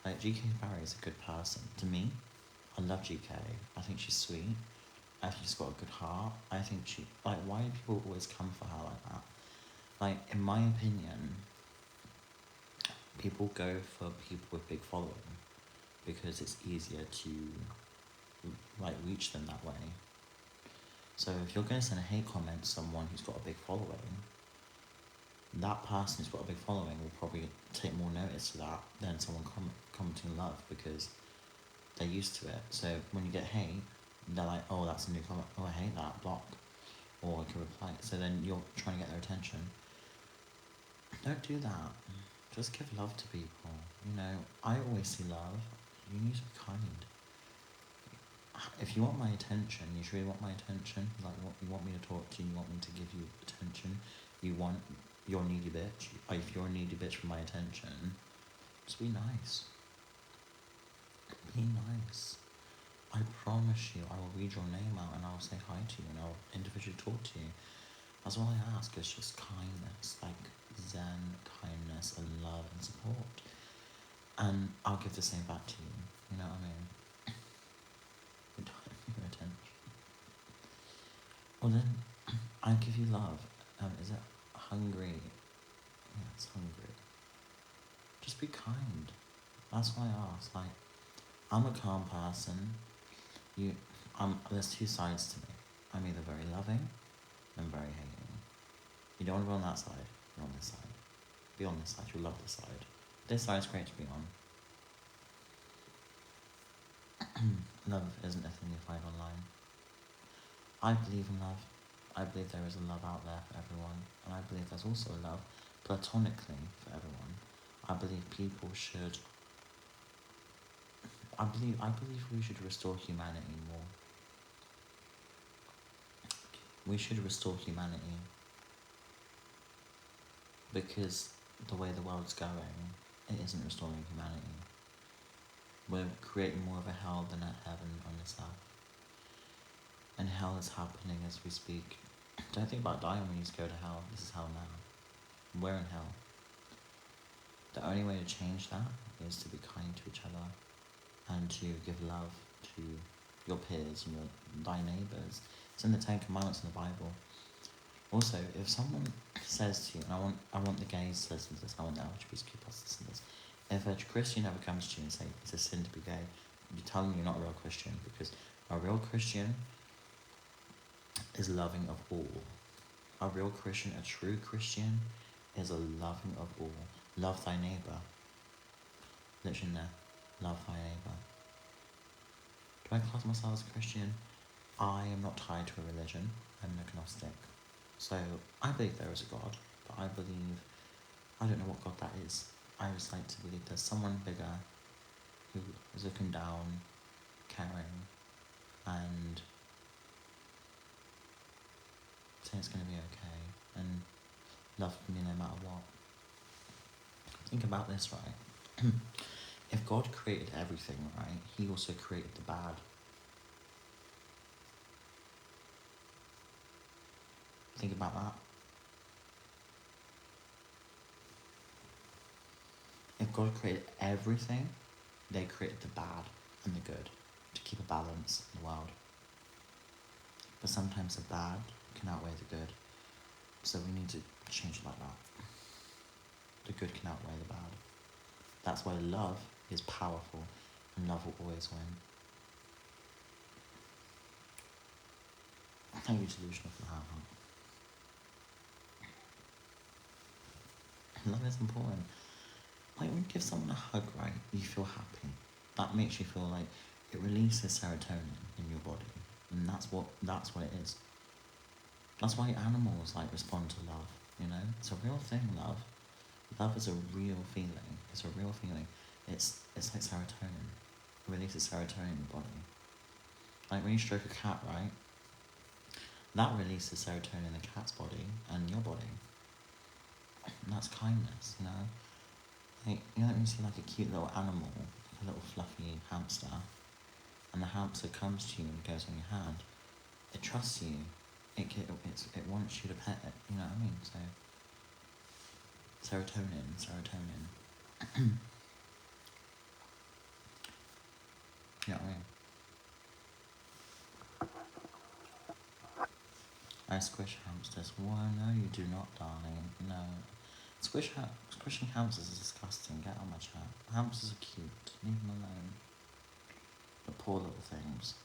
Like, GK Barry is a good person. To me, I love GK. I think she's sweet. I think she's got a good heart. I think she, like, why do people always come for her like that? Like, in my opinion, people go for people with big following because it's easier to, like, reach them that way. So if you're going to send a hate comment to someone who's got a big following, that person who's got a big following will probably take more notice to that than someone commenting love, because they're used to it. So when you get hate, they're like, oh, that's a new comment, oh, I hate that, block, or I can reply. So then you're trying to get their attention. Don't do that. Just give love to people. You know, I always see love. You need to be kind. If you want my attention, you really want my attention, like, you want me to talk to you, you want me to give you attention, you're a needy bitch. If you're a needy bitch for my attention, just be nice. Be nice. I promise you, I will read your name out and I'll say hi to you and I'll individually talk to you. That's all I ask, is just kindness, like zen kindness and love and support. And I'll give the same back to you, you know what I mean? Your attention. Well then, I give you love. Is it hungry? Yeah, it's hungry. Just be kind. That's why I ask. Like, I'm a calm person. There's two sides to me. I'm either very loving and very hating. You don't want to be on that side, you're on this side. Be on this side, you'll love this side. This side's great to be on. Love isn't a thing you find online. I believe in love. I believe there is a love out there for everyone, and I believe there's also a love platonically for everyone. I believe people should. I believe we should restore humanity more. We should restore humanity, because the way the world's going, it isn't restoring humanity. We're creating more of a hell than a heaven on this earth. And hell is happening as we speak. Don't think about dying when you just go to hell. This is hell now. We're in hell. The only way to change that is to be kind to each other and to give love to your peers and thy neighbours. It's in the 10 Commandments in the Bible. Also, if someone says to you, and I want the gays to listen to this, I want the LGBTQ plus to listen to this. If a Christian ever comes to you and say it's a sin to be gay, you tell them you're not a real Christian, because a real Christian is loving of all. A real Christian, a true Christian, is a loving of all. Love thy neighbour. Literally in there. Love thy neighbour. Do I class myself as a Christian? I am not tied to a religion. I'm an agnostic. So I believe there is a God, but I don't know what God that is. I just like to believe there's someone bigger who is looking down, caring, and saying it's going to be okay, and love me no matter what. Think about this, right? If God created everything, right, he also created the bad. Think about that. If God created everything, they created the bad and the good to keep a balance in the world. But sometimes the bad can outweigh the good. So we need to change it like that. The good can outweigh the bad. That's why love is powerful and love will always win. Thank you, Delusional, for that. Love is important. Like when you give someone a hug, right, you feel happy. That makes you feel like it releases serotonin in your body. And that's what it is. That's why animals like respond to love, you know? It's a real thing, love. Love is a real feeling. It's a real feeling. It's like serotonin. It releases serotonin in your body. Like when you stroke a cat, right? That releases serotonin in the cat's body and your body. And that's kindness, you know? Like, you know when you see like a cute little animal, like a little fluffy hamster, and the hamster comes to you and goes on your hand, it trusts you. It wants you to pet it, you know what I mean? So, serotonin. You know what I mean? I squish hamsters. Why? No, you do not, darling. No. Squishing hamsters is disgusting. Get out of my chat. Hamsters are cute. Leave them alone. The poor little things.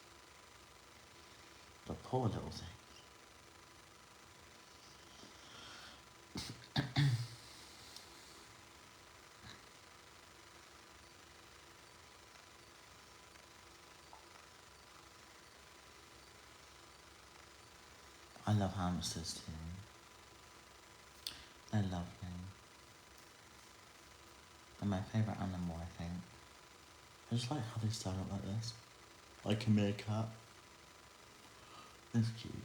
The poor little things. I love hamsters too. They're lovely. They're my favourite animal, I think. I just like how they stand up like this. Like a meerkat. It's cute.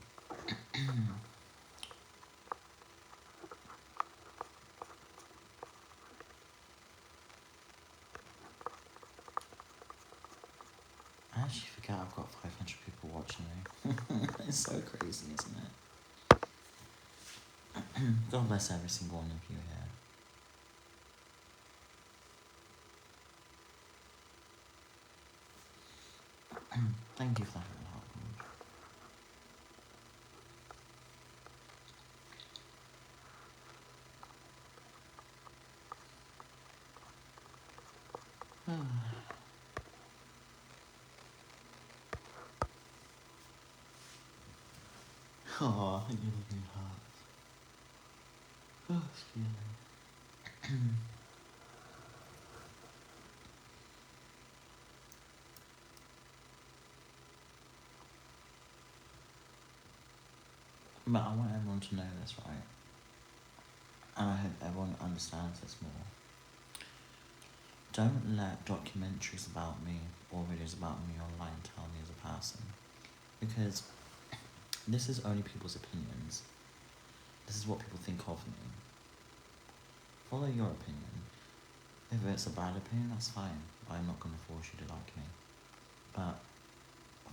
I actually forget I've got 500 people watching me. It's so crazy, isn't it? God bless every single one of you here. Thank you for that little help. Oh, thank you for your heart. Oh, excuse me. But I want everyone to know this, right? And I hope everyone understands this more. Don't let documentaries about me or videos about me online tell me as a person. Because this is only people's opinions. This is what people think of me. Follow your opinion. If it's a bad opinion, that's fine. I'm not going to force you to like me. But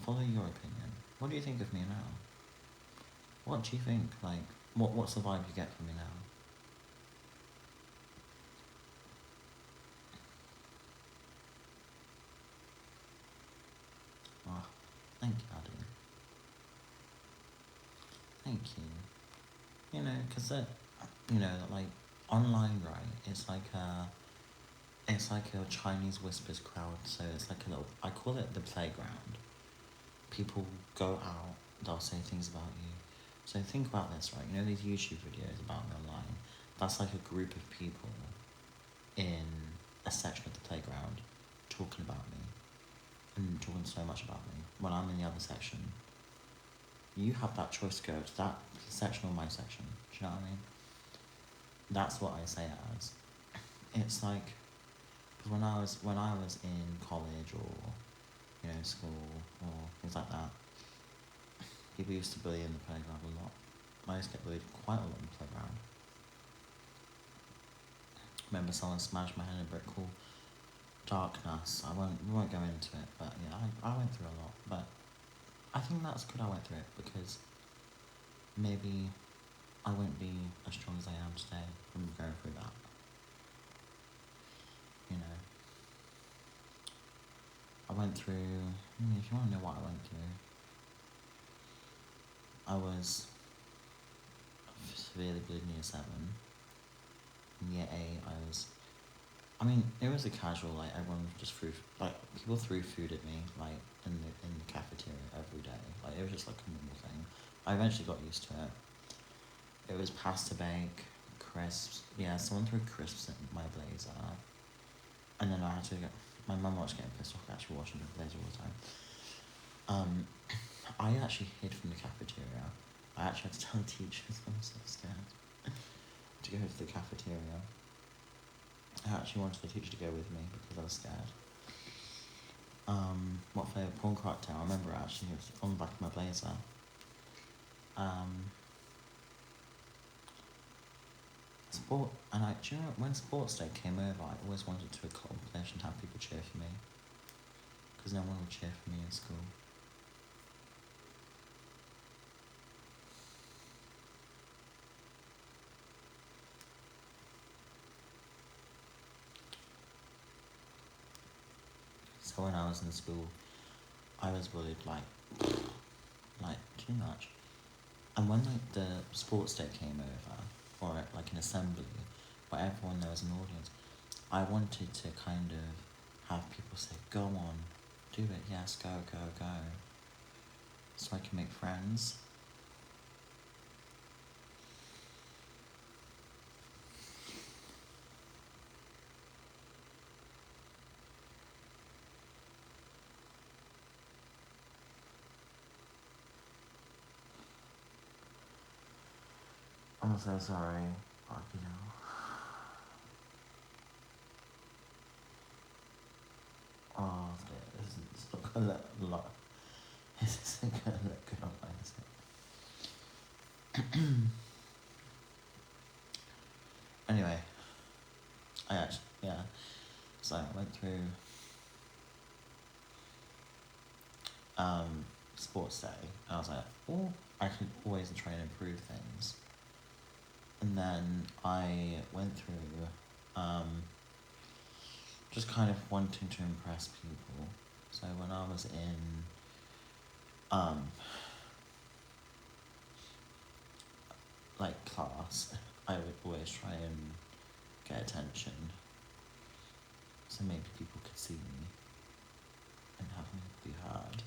follow your opinion. What do you think of me now? What do you think? Like, what's the vibe you get from me now? Oh, thank you, Addy. Thank you. You know, because like online, right? It's like a Chinese whispers crowd. So it's like a little. I call it the playground. People go out. They'll say things about you. So think about this, right? You know these YouTube videos about me online. That's like a group of people in a section of the playground talking about me and talking so much about me. When I'm in the other section, you have that choice to go to that section or my section. Do you know what I mean? That's what I say it as. It's like, because when I was in college or school or things like that, people used to bully in the playground a lot. I used to get bullied quite a lot in the playground. Remember someone smashed my head in a brick wall. Darkness. We won't go into it, but yeah, I went through a lot. But I think that's good I went through it, because maybe I won't be as strong as I am today from going through that. You know. I went through, if you want to know what I went through, I was severely bullied in year 7. In year 8, it was a casual, like, everyone just threw, like, people threw food at me, like, in the cafeteria every day. Like, it was just, like, a normal thing. I eventually got used to it. It was pasta bake, crisps. Yeah, someone threw crisps at my blazer. And then I had to get, my mum was getting pissed off actually washing the blazer all the time. I actually hid from the cafeteria. I actually had to tell the teachers I was so scared to go to the cafeteria. I actually wanted the teacher to go with me because I was scared. What flavour? Prawn cocktail. I remember actually, it was on the back of my blazer. Do you know when sports day came over, I always wanted to do a competition to have people cheer for me, because no one would cheer for me in school. So when I was in school, I was bullied like too much. And when like the sports day came over, or like an assembly, where everyone there was an audience, I wanted to kind of have people say, "Go on, do it, yes, go, go, go," so I can make friends. I'm so sorry, but oh, it's not gonna look this isn't gonna look good online, is it? Anyway, so I went through sports day, and I was like, oh, I can always try and improve things. And then I went through just kind of wanting to impress people. So when I was in like class, I would always try and get attention, so maybe people could see me and have me be heard.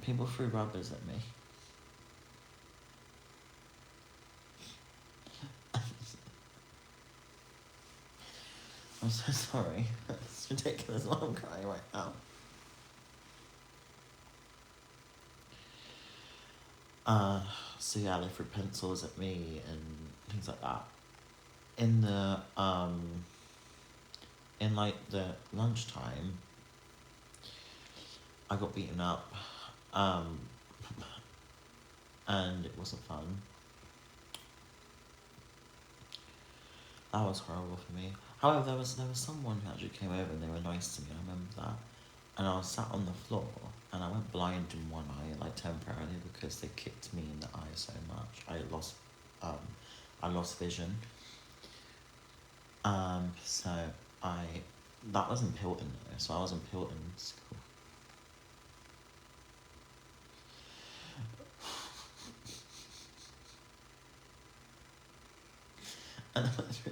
People threw rubbers at me. I'm so sorry. It's ridiculous why I'm crying right now. So yeah, they threw pencils at me and things like that. In the in like the lunchtime, I got beaten up, and it wasn't fun. That was horrible for me. However, there was someone who actually came over and they were nice to me. I remember that, and I was sat on the floor and I went blind in one eye, like temporarily, because they kicked me in the eye so much. I lost vision. So that was in Pilton though, so I was in Pilton school.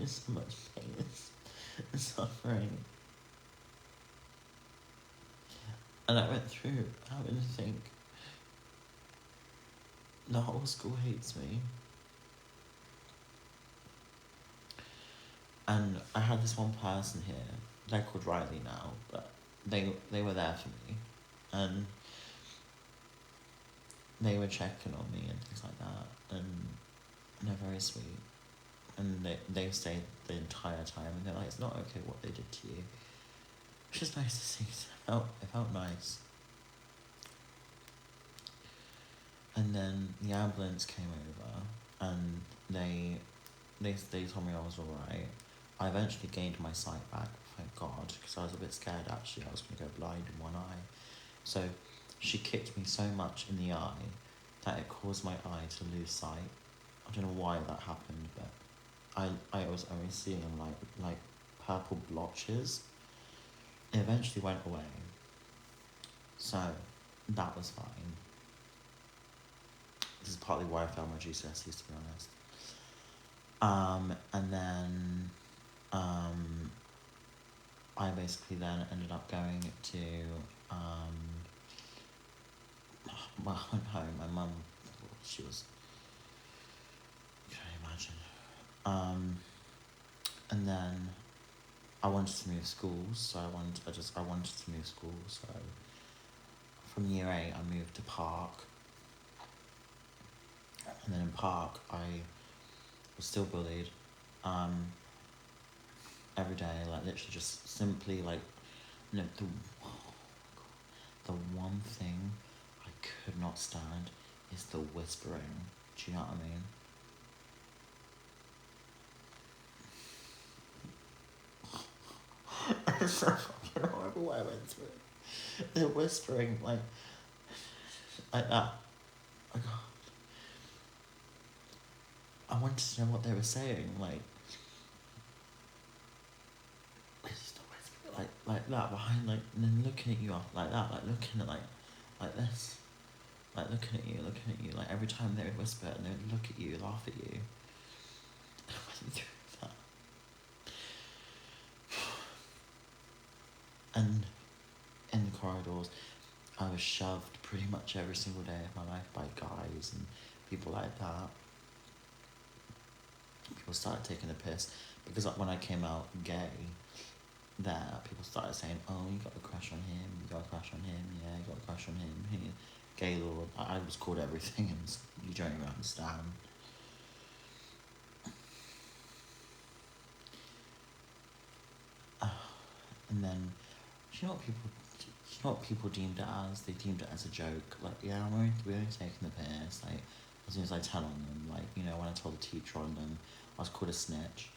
in so much pain and suffering. And I went through having to think, the whole school hates me. And I had this one person here, they're called Riley now, but they were there for me. And they were checking on me and things like that. And they're very sweet. And they stayed the entire time. And they're like, it's not okay what they did to you. Which is nice to see. It felt nice. And then the ambulance came over and they told me I was alright. I eventually gained my sight back, thank God, because I was a bit scared actually. I was going to go blind in one eye. So she kicked me so much in the eye that it caused my eye to lose sight. I don't know why that happened, but I was only seeing like purple blotches. It eventually went away. So that was fine. This is partly why I failed my GCSEs, to be honest. And then I basically then ended up going to well, I went home. My mum, she was, can you imagine? And then I wanted to move schools, so I wanted to move schools. So from year 8, I moved to Park. And then in Park, I was still bullied, every day, like literally just simply like, no, the one thing I could not stand is the whispering. Do you know what I mean? It's so fucking horrible what I went through. The whispering, like that. Oh God. I wanted to know what they were saying, like like that behind, like, and then looking at you off like that, like looking at like this, like looking at you, like every time they would whisper and they would look at you, laugh at you. I went through that. And in the corridors, I was shoved pretty much every single day of my life by guys and people like that. People started taking the piss because when I came out gay, there people started saying, "Oh, you got a crush on him. You got a crush on him. Yeah, you got a crush on him. He, Gaylord." I was called everything, and you don't even understand. And then, do you know what people deemed it as? They deemed it as a joke. Like, yeah, we're only taking the piss. Like, as soon as I tell on them, like, you know, when I told the teacher on them, I was called a snitch.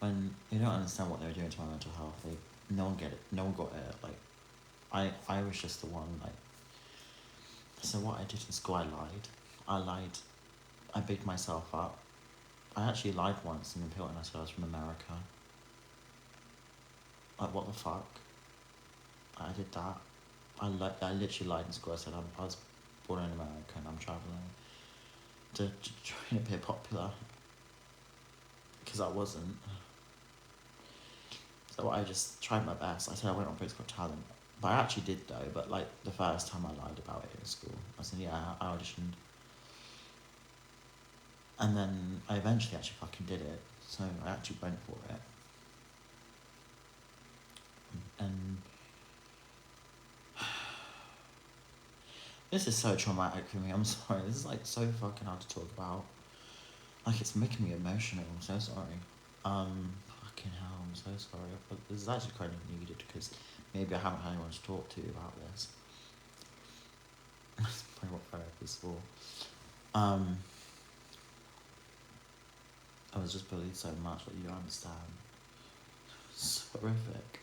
When they don't understand what they were doing to my mental health, no one get it. No one got it. Like, I was just the one. Like, so what I did in school, I lied. I bigged myself up. I actually lied once in Imperial and I said I was from America. Like, what the fuck? I did that. I literally lied in school. I said I was born in America and I'm travelling to try and appear popular. Because I wasn't. So I just tried my best. I said I went on Britain's Got Talent. But I actually did though, but like the first time I lied about it in school. I said, yeah, I auditioned. And then I eventually actually fucking did it. So I actually went for it. And this is so traumatic for me, I'm sorry. This is like so fucking hard to talk about. Like, it's making me emotional, I'm so sorry. Fucking hell, I'm so sorry. But this is actually kind of needed because maybe I haven't had anyone to talk to about this. That's probably what therapy's for. I was just bullied so much that you don't understand. It's horrific.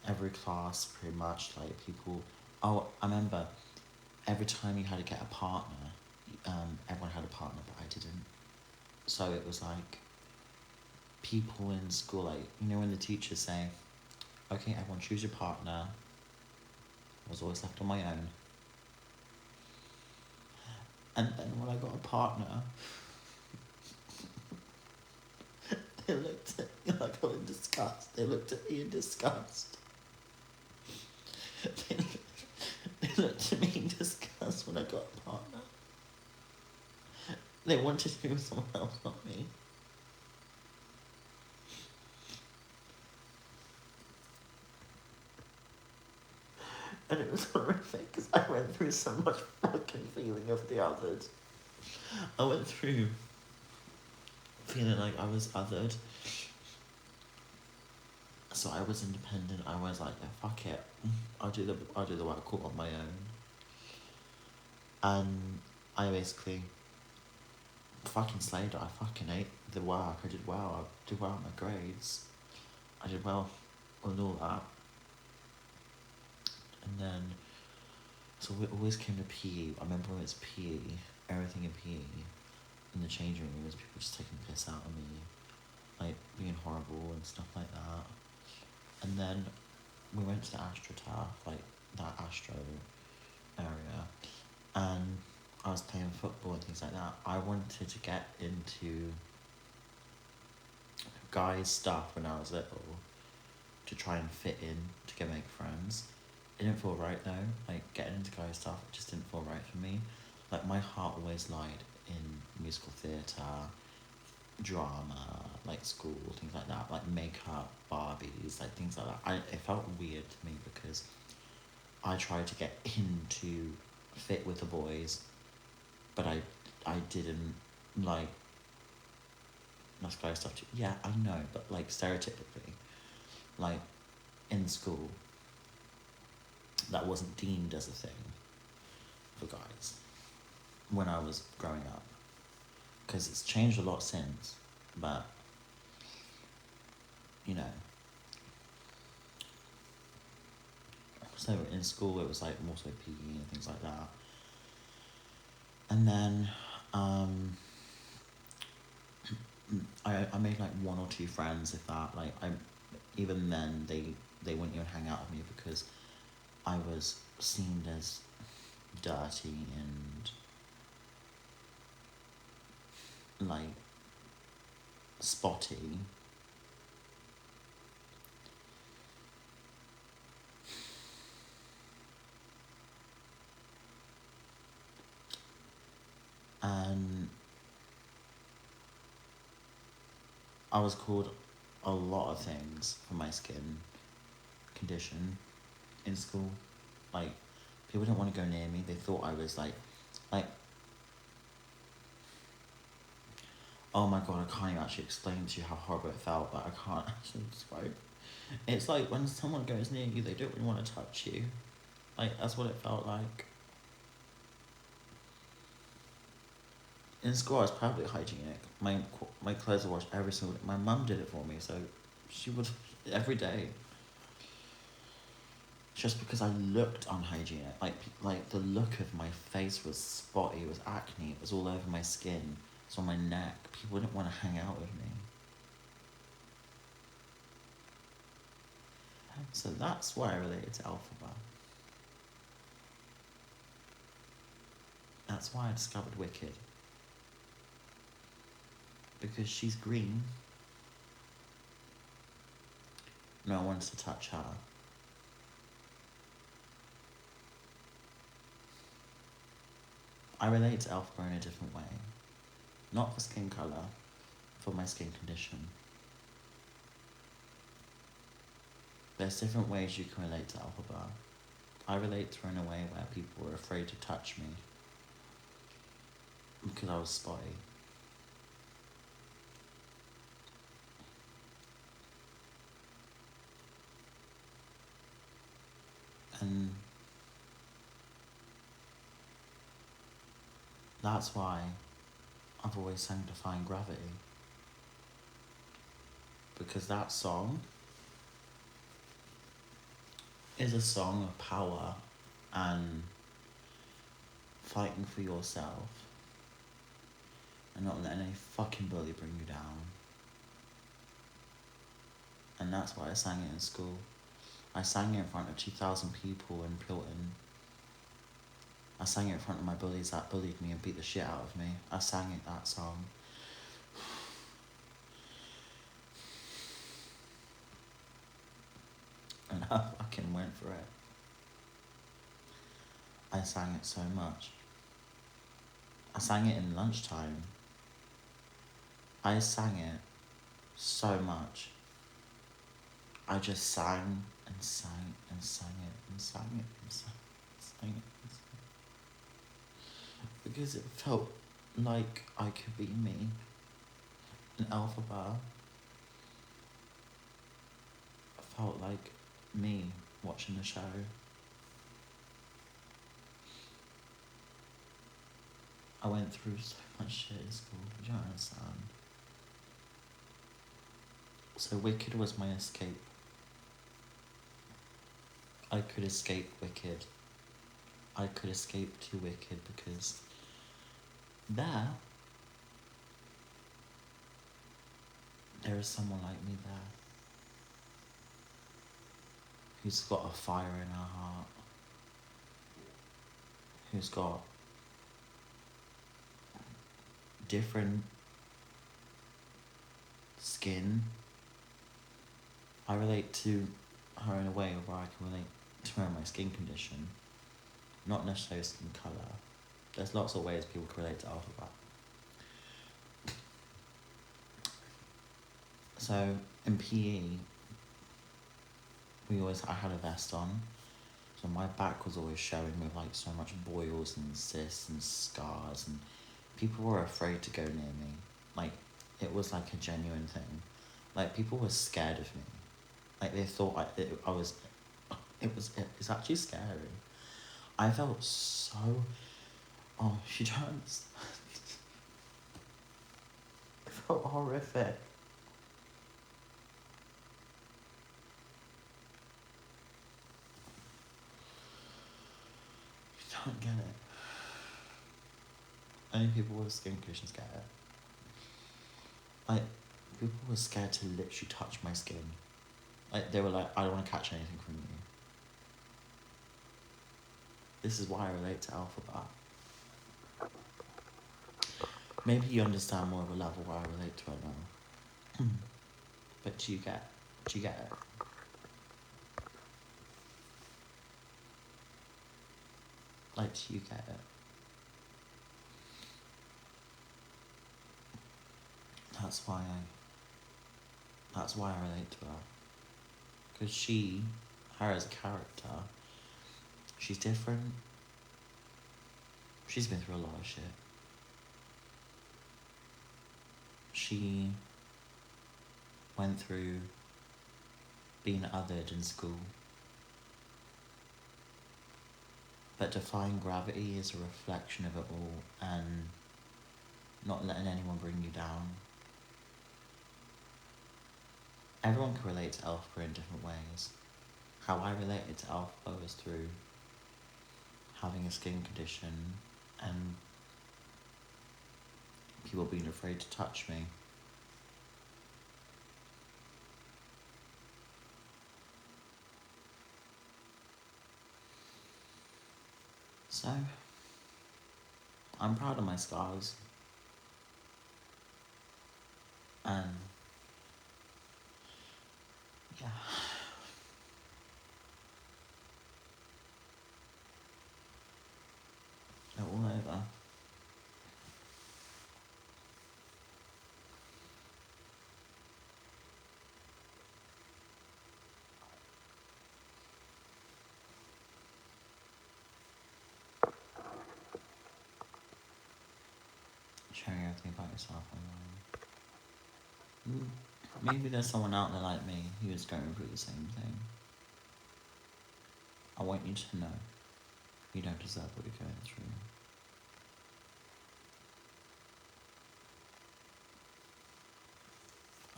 Every class, pretty much, like people. Oh, I remember every time you had to get a partner, everyone had a partner, but I didn't. So it was like people in school, like, you know, when the teachers say, "Okay, everyone choose your partner," I was always left on my own. And then when I got a partner, they looked at me like I was in disgust. They looked at me in disgust. They looked at me in disgust when I got a partner. They wanted to be with someone else, not me. And it was horrific because I went through so much fucking feeling of the othered. I went through feeling like I was othered. So I was independent. I was like, yeah, fuck it. I'll do the work all on my own. And I basically fucking slayed it. I fucking ate the work. I did well. I did well on my grades. I did well on all that. And then, so we always came to PE. I remember when it was PE, everything in PE, in the changing room, was people just taking the piss out of me, like being horrible and stuff like that. And then we went to the AstroTurf, like that Astro area, and I was playing football and things like that. I wanted to get into guys' stuff when I was little to try and fit in, to make friends. It didn't feel right though, like getting into guys' stuff, it just didn't feel right for me. Like my heart always lied in musical theatre, drama, like school, things like that, like makeup, Barbies, like things like that. It felt weird to me because I tried to get into fit with the boys, but I didn't like nice guy stuff too. Yeah, I know, but like stereotypically, like in school, that wasn't deemed as a thing for guys when I was growing up. Because it's changed a lot since, but, you know. So in school it was like more so PE and things like that. And then I made like one or two friends, if that. Like even then they wouldn't even hang out with me because I was seen as dirty and like spotty. And I was called a lot of things for my skin condition in school. Like, people didn't want to go near me. They thought I was like, oh my god, I can't even actually explain to you how horrible it felt, but I can't actually describe. It's like when someone goes near you, they don't really want to touch you. Like, that's what it felt like. In school, I was perfectly hygienic. My clothes were washed every single day. My mum did it for me, so she would every day. Just because I looked unhygienic, like the look of my face was spotty, it was acne, it was all over my skin, it was on my neck. People didn't want to hang out with me. So that's why I related to Alphaba. That's why I discovered Wicked. Because she's green. No one wants to touch her. I relate to Alphaba in a different way. Not for skin colour, for my skin condition. There's different ways you can relate to Alphaba. I relate to her in a way where people were afraid to touch me because I was spotty. And that's why I've always sang Defying Gravity. Because that song is a song of power and fighting for yourself and not letting any fucking bully bring you down. And that's why I sang it in school. I sang it in front of 2,000 people in Pilton. I sang it in front of my bullies that bullied me and beat the shit out of me. I sang it, that song. And I fucking went for it. I sang it so much. I sang it in lunchtime. I sang it so much. I just sang and sang and sang it and sang it and sang it and sang it. Because it felt like I could be me. An alphabet. I felt like me watching the show. I went through so much shit in school, do you understand? So Wicked was my escape. I could escape Wicked. I could escape to Wicked because there is someone like me there who's got a fire in her heart, who's got different skin. I relate to her in a way where I can relate to her in my skin condition, not necessarily skin colour. There's lots of ways people can relate to alphabet. So in PE, I had a vest on, so my back was always showing with like so much boils and cysts and scars, and people were afraid to go near me. Like, it was like a genuine thing. Like, people were scared of me. Like, they thought it's actually scary. I felt so, she turns. It felt horrific. You don't get it. Only people with skin conditions get it. Like, people were scared to literally touch my skin. Like, they were like, I don't want to catch anything from you. This is why I relate to alphabet. Maybe you understand more of a level where I relate to it now. But do you get it? Like, do you get it? That's why I relate to her. Because her as a character, she's different. She's been through a lot of shit. She went through being othered in school. But defying gravity is a reflection of it all and not letting anyone bring you down. Everyone can relate to Alpha in different ways. How I related to Alpha was through having a skin condition and people being afraid to touch me. So, I'm proud of my scars. And yeah. They're all over. Sharing everything about yourself online. Maybe there's someone out there like me who is going through the same thing. I want you to know you don't deserve what you're going through.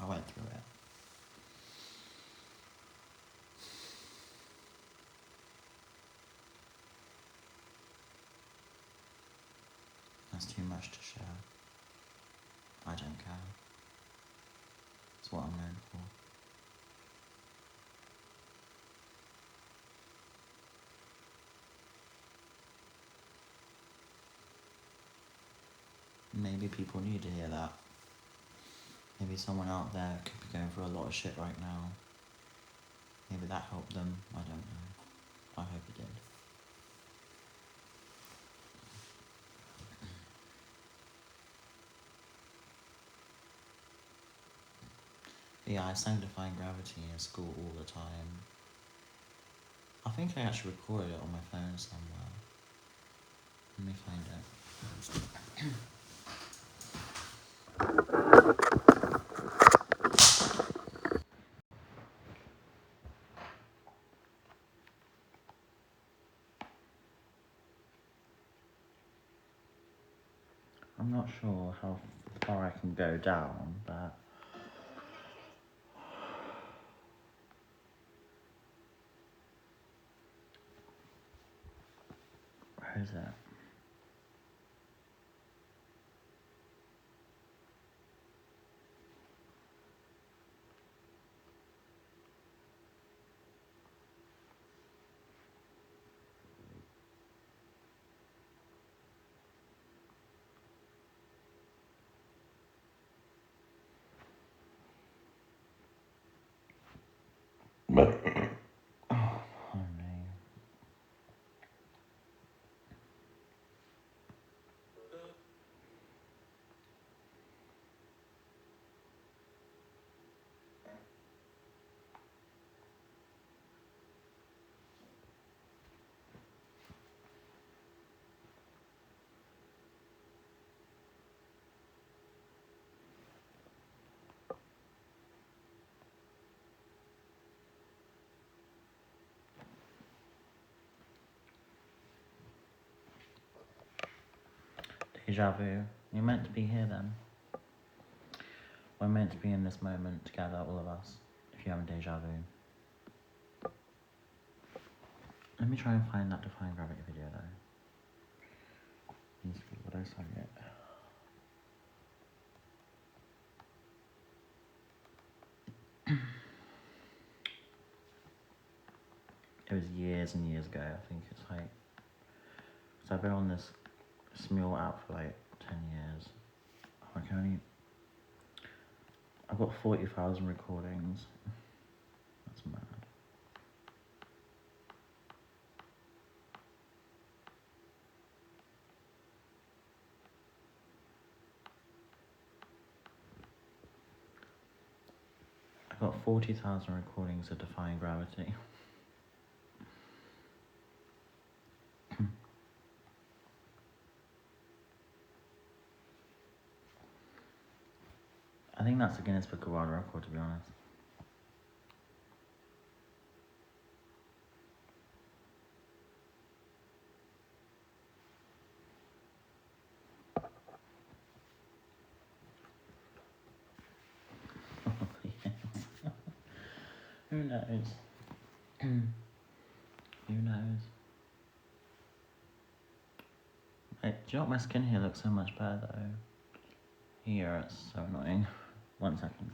I went through it. That's too much to share. I don't care. It's what I'm known for. Maybe people need to hear that. Maybe someone out there could be going through a lot of shit right now. Maybe that helped them. I don't know. I hope it did. But yeah, I sang Defying Gravity in school all the time. I think I actually recorded it on my phone somewhere. Let me find it. I'm not sure how far I can go down, but where is it? Oh, honey. Deja vu. You're meant to be here then. We're meant to be in this moment together, all of us, if you have a deja vu. Let me try and find that Defying Gravity video though. Let's see what I sang it. It was years and years ago. I think it's like, so I've been on this Smule app for like 10 years. I've got 40,000 recordings. That's mad. I've got 40,000 recordings of Defying Gravity. I think that's a Guinness Book of World Record, to be honest. Who knows? Who knows? Wait, do you know what? My skin here looks so much better though. Here, it's so annoying. 1 second.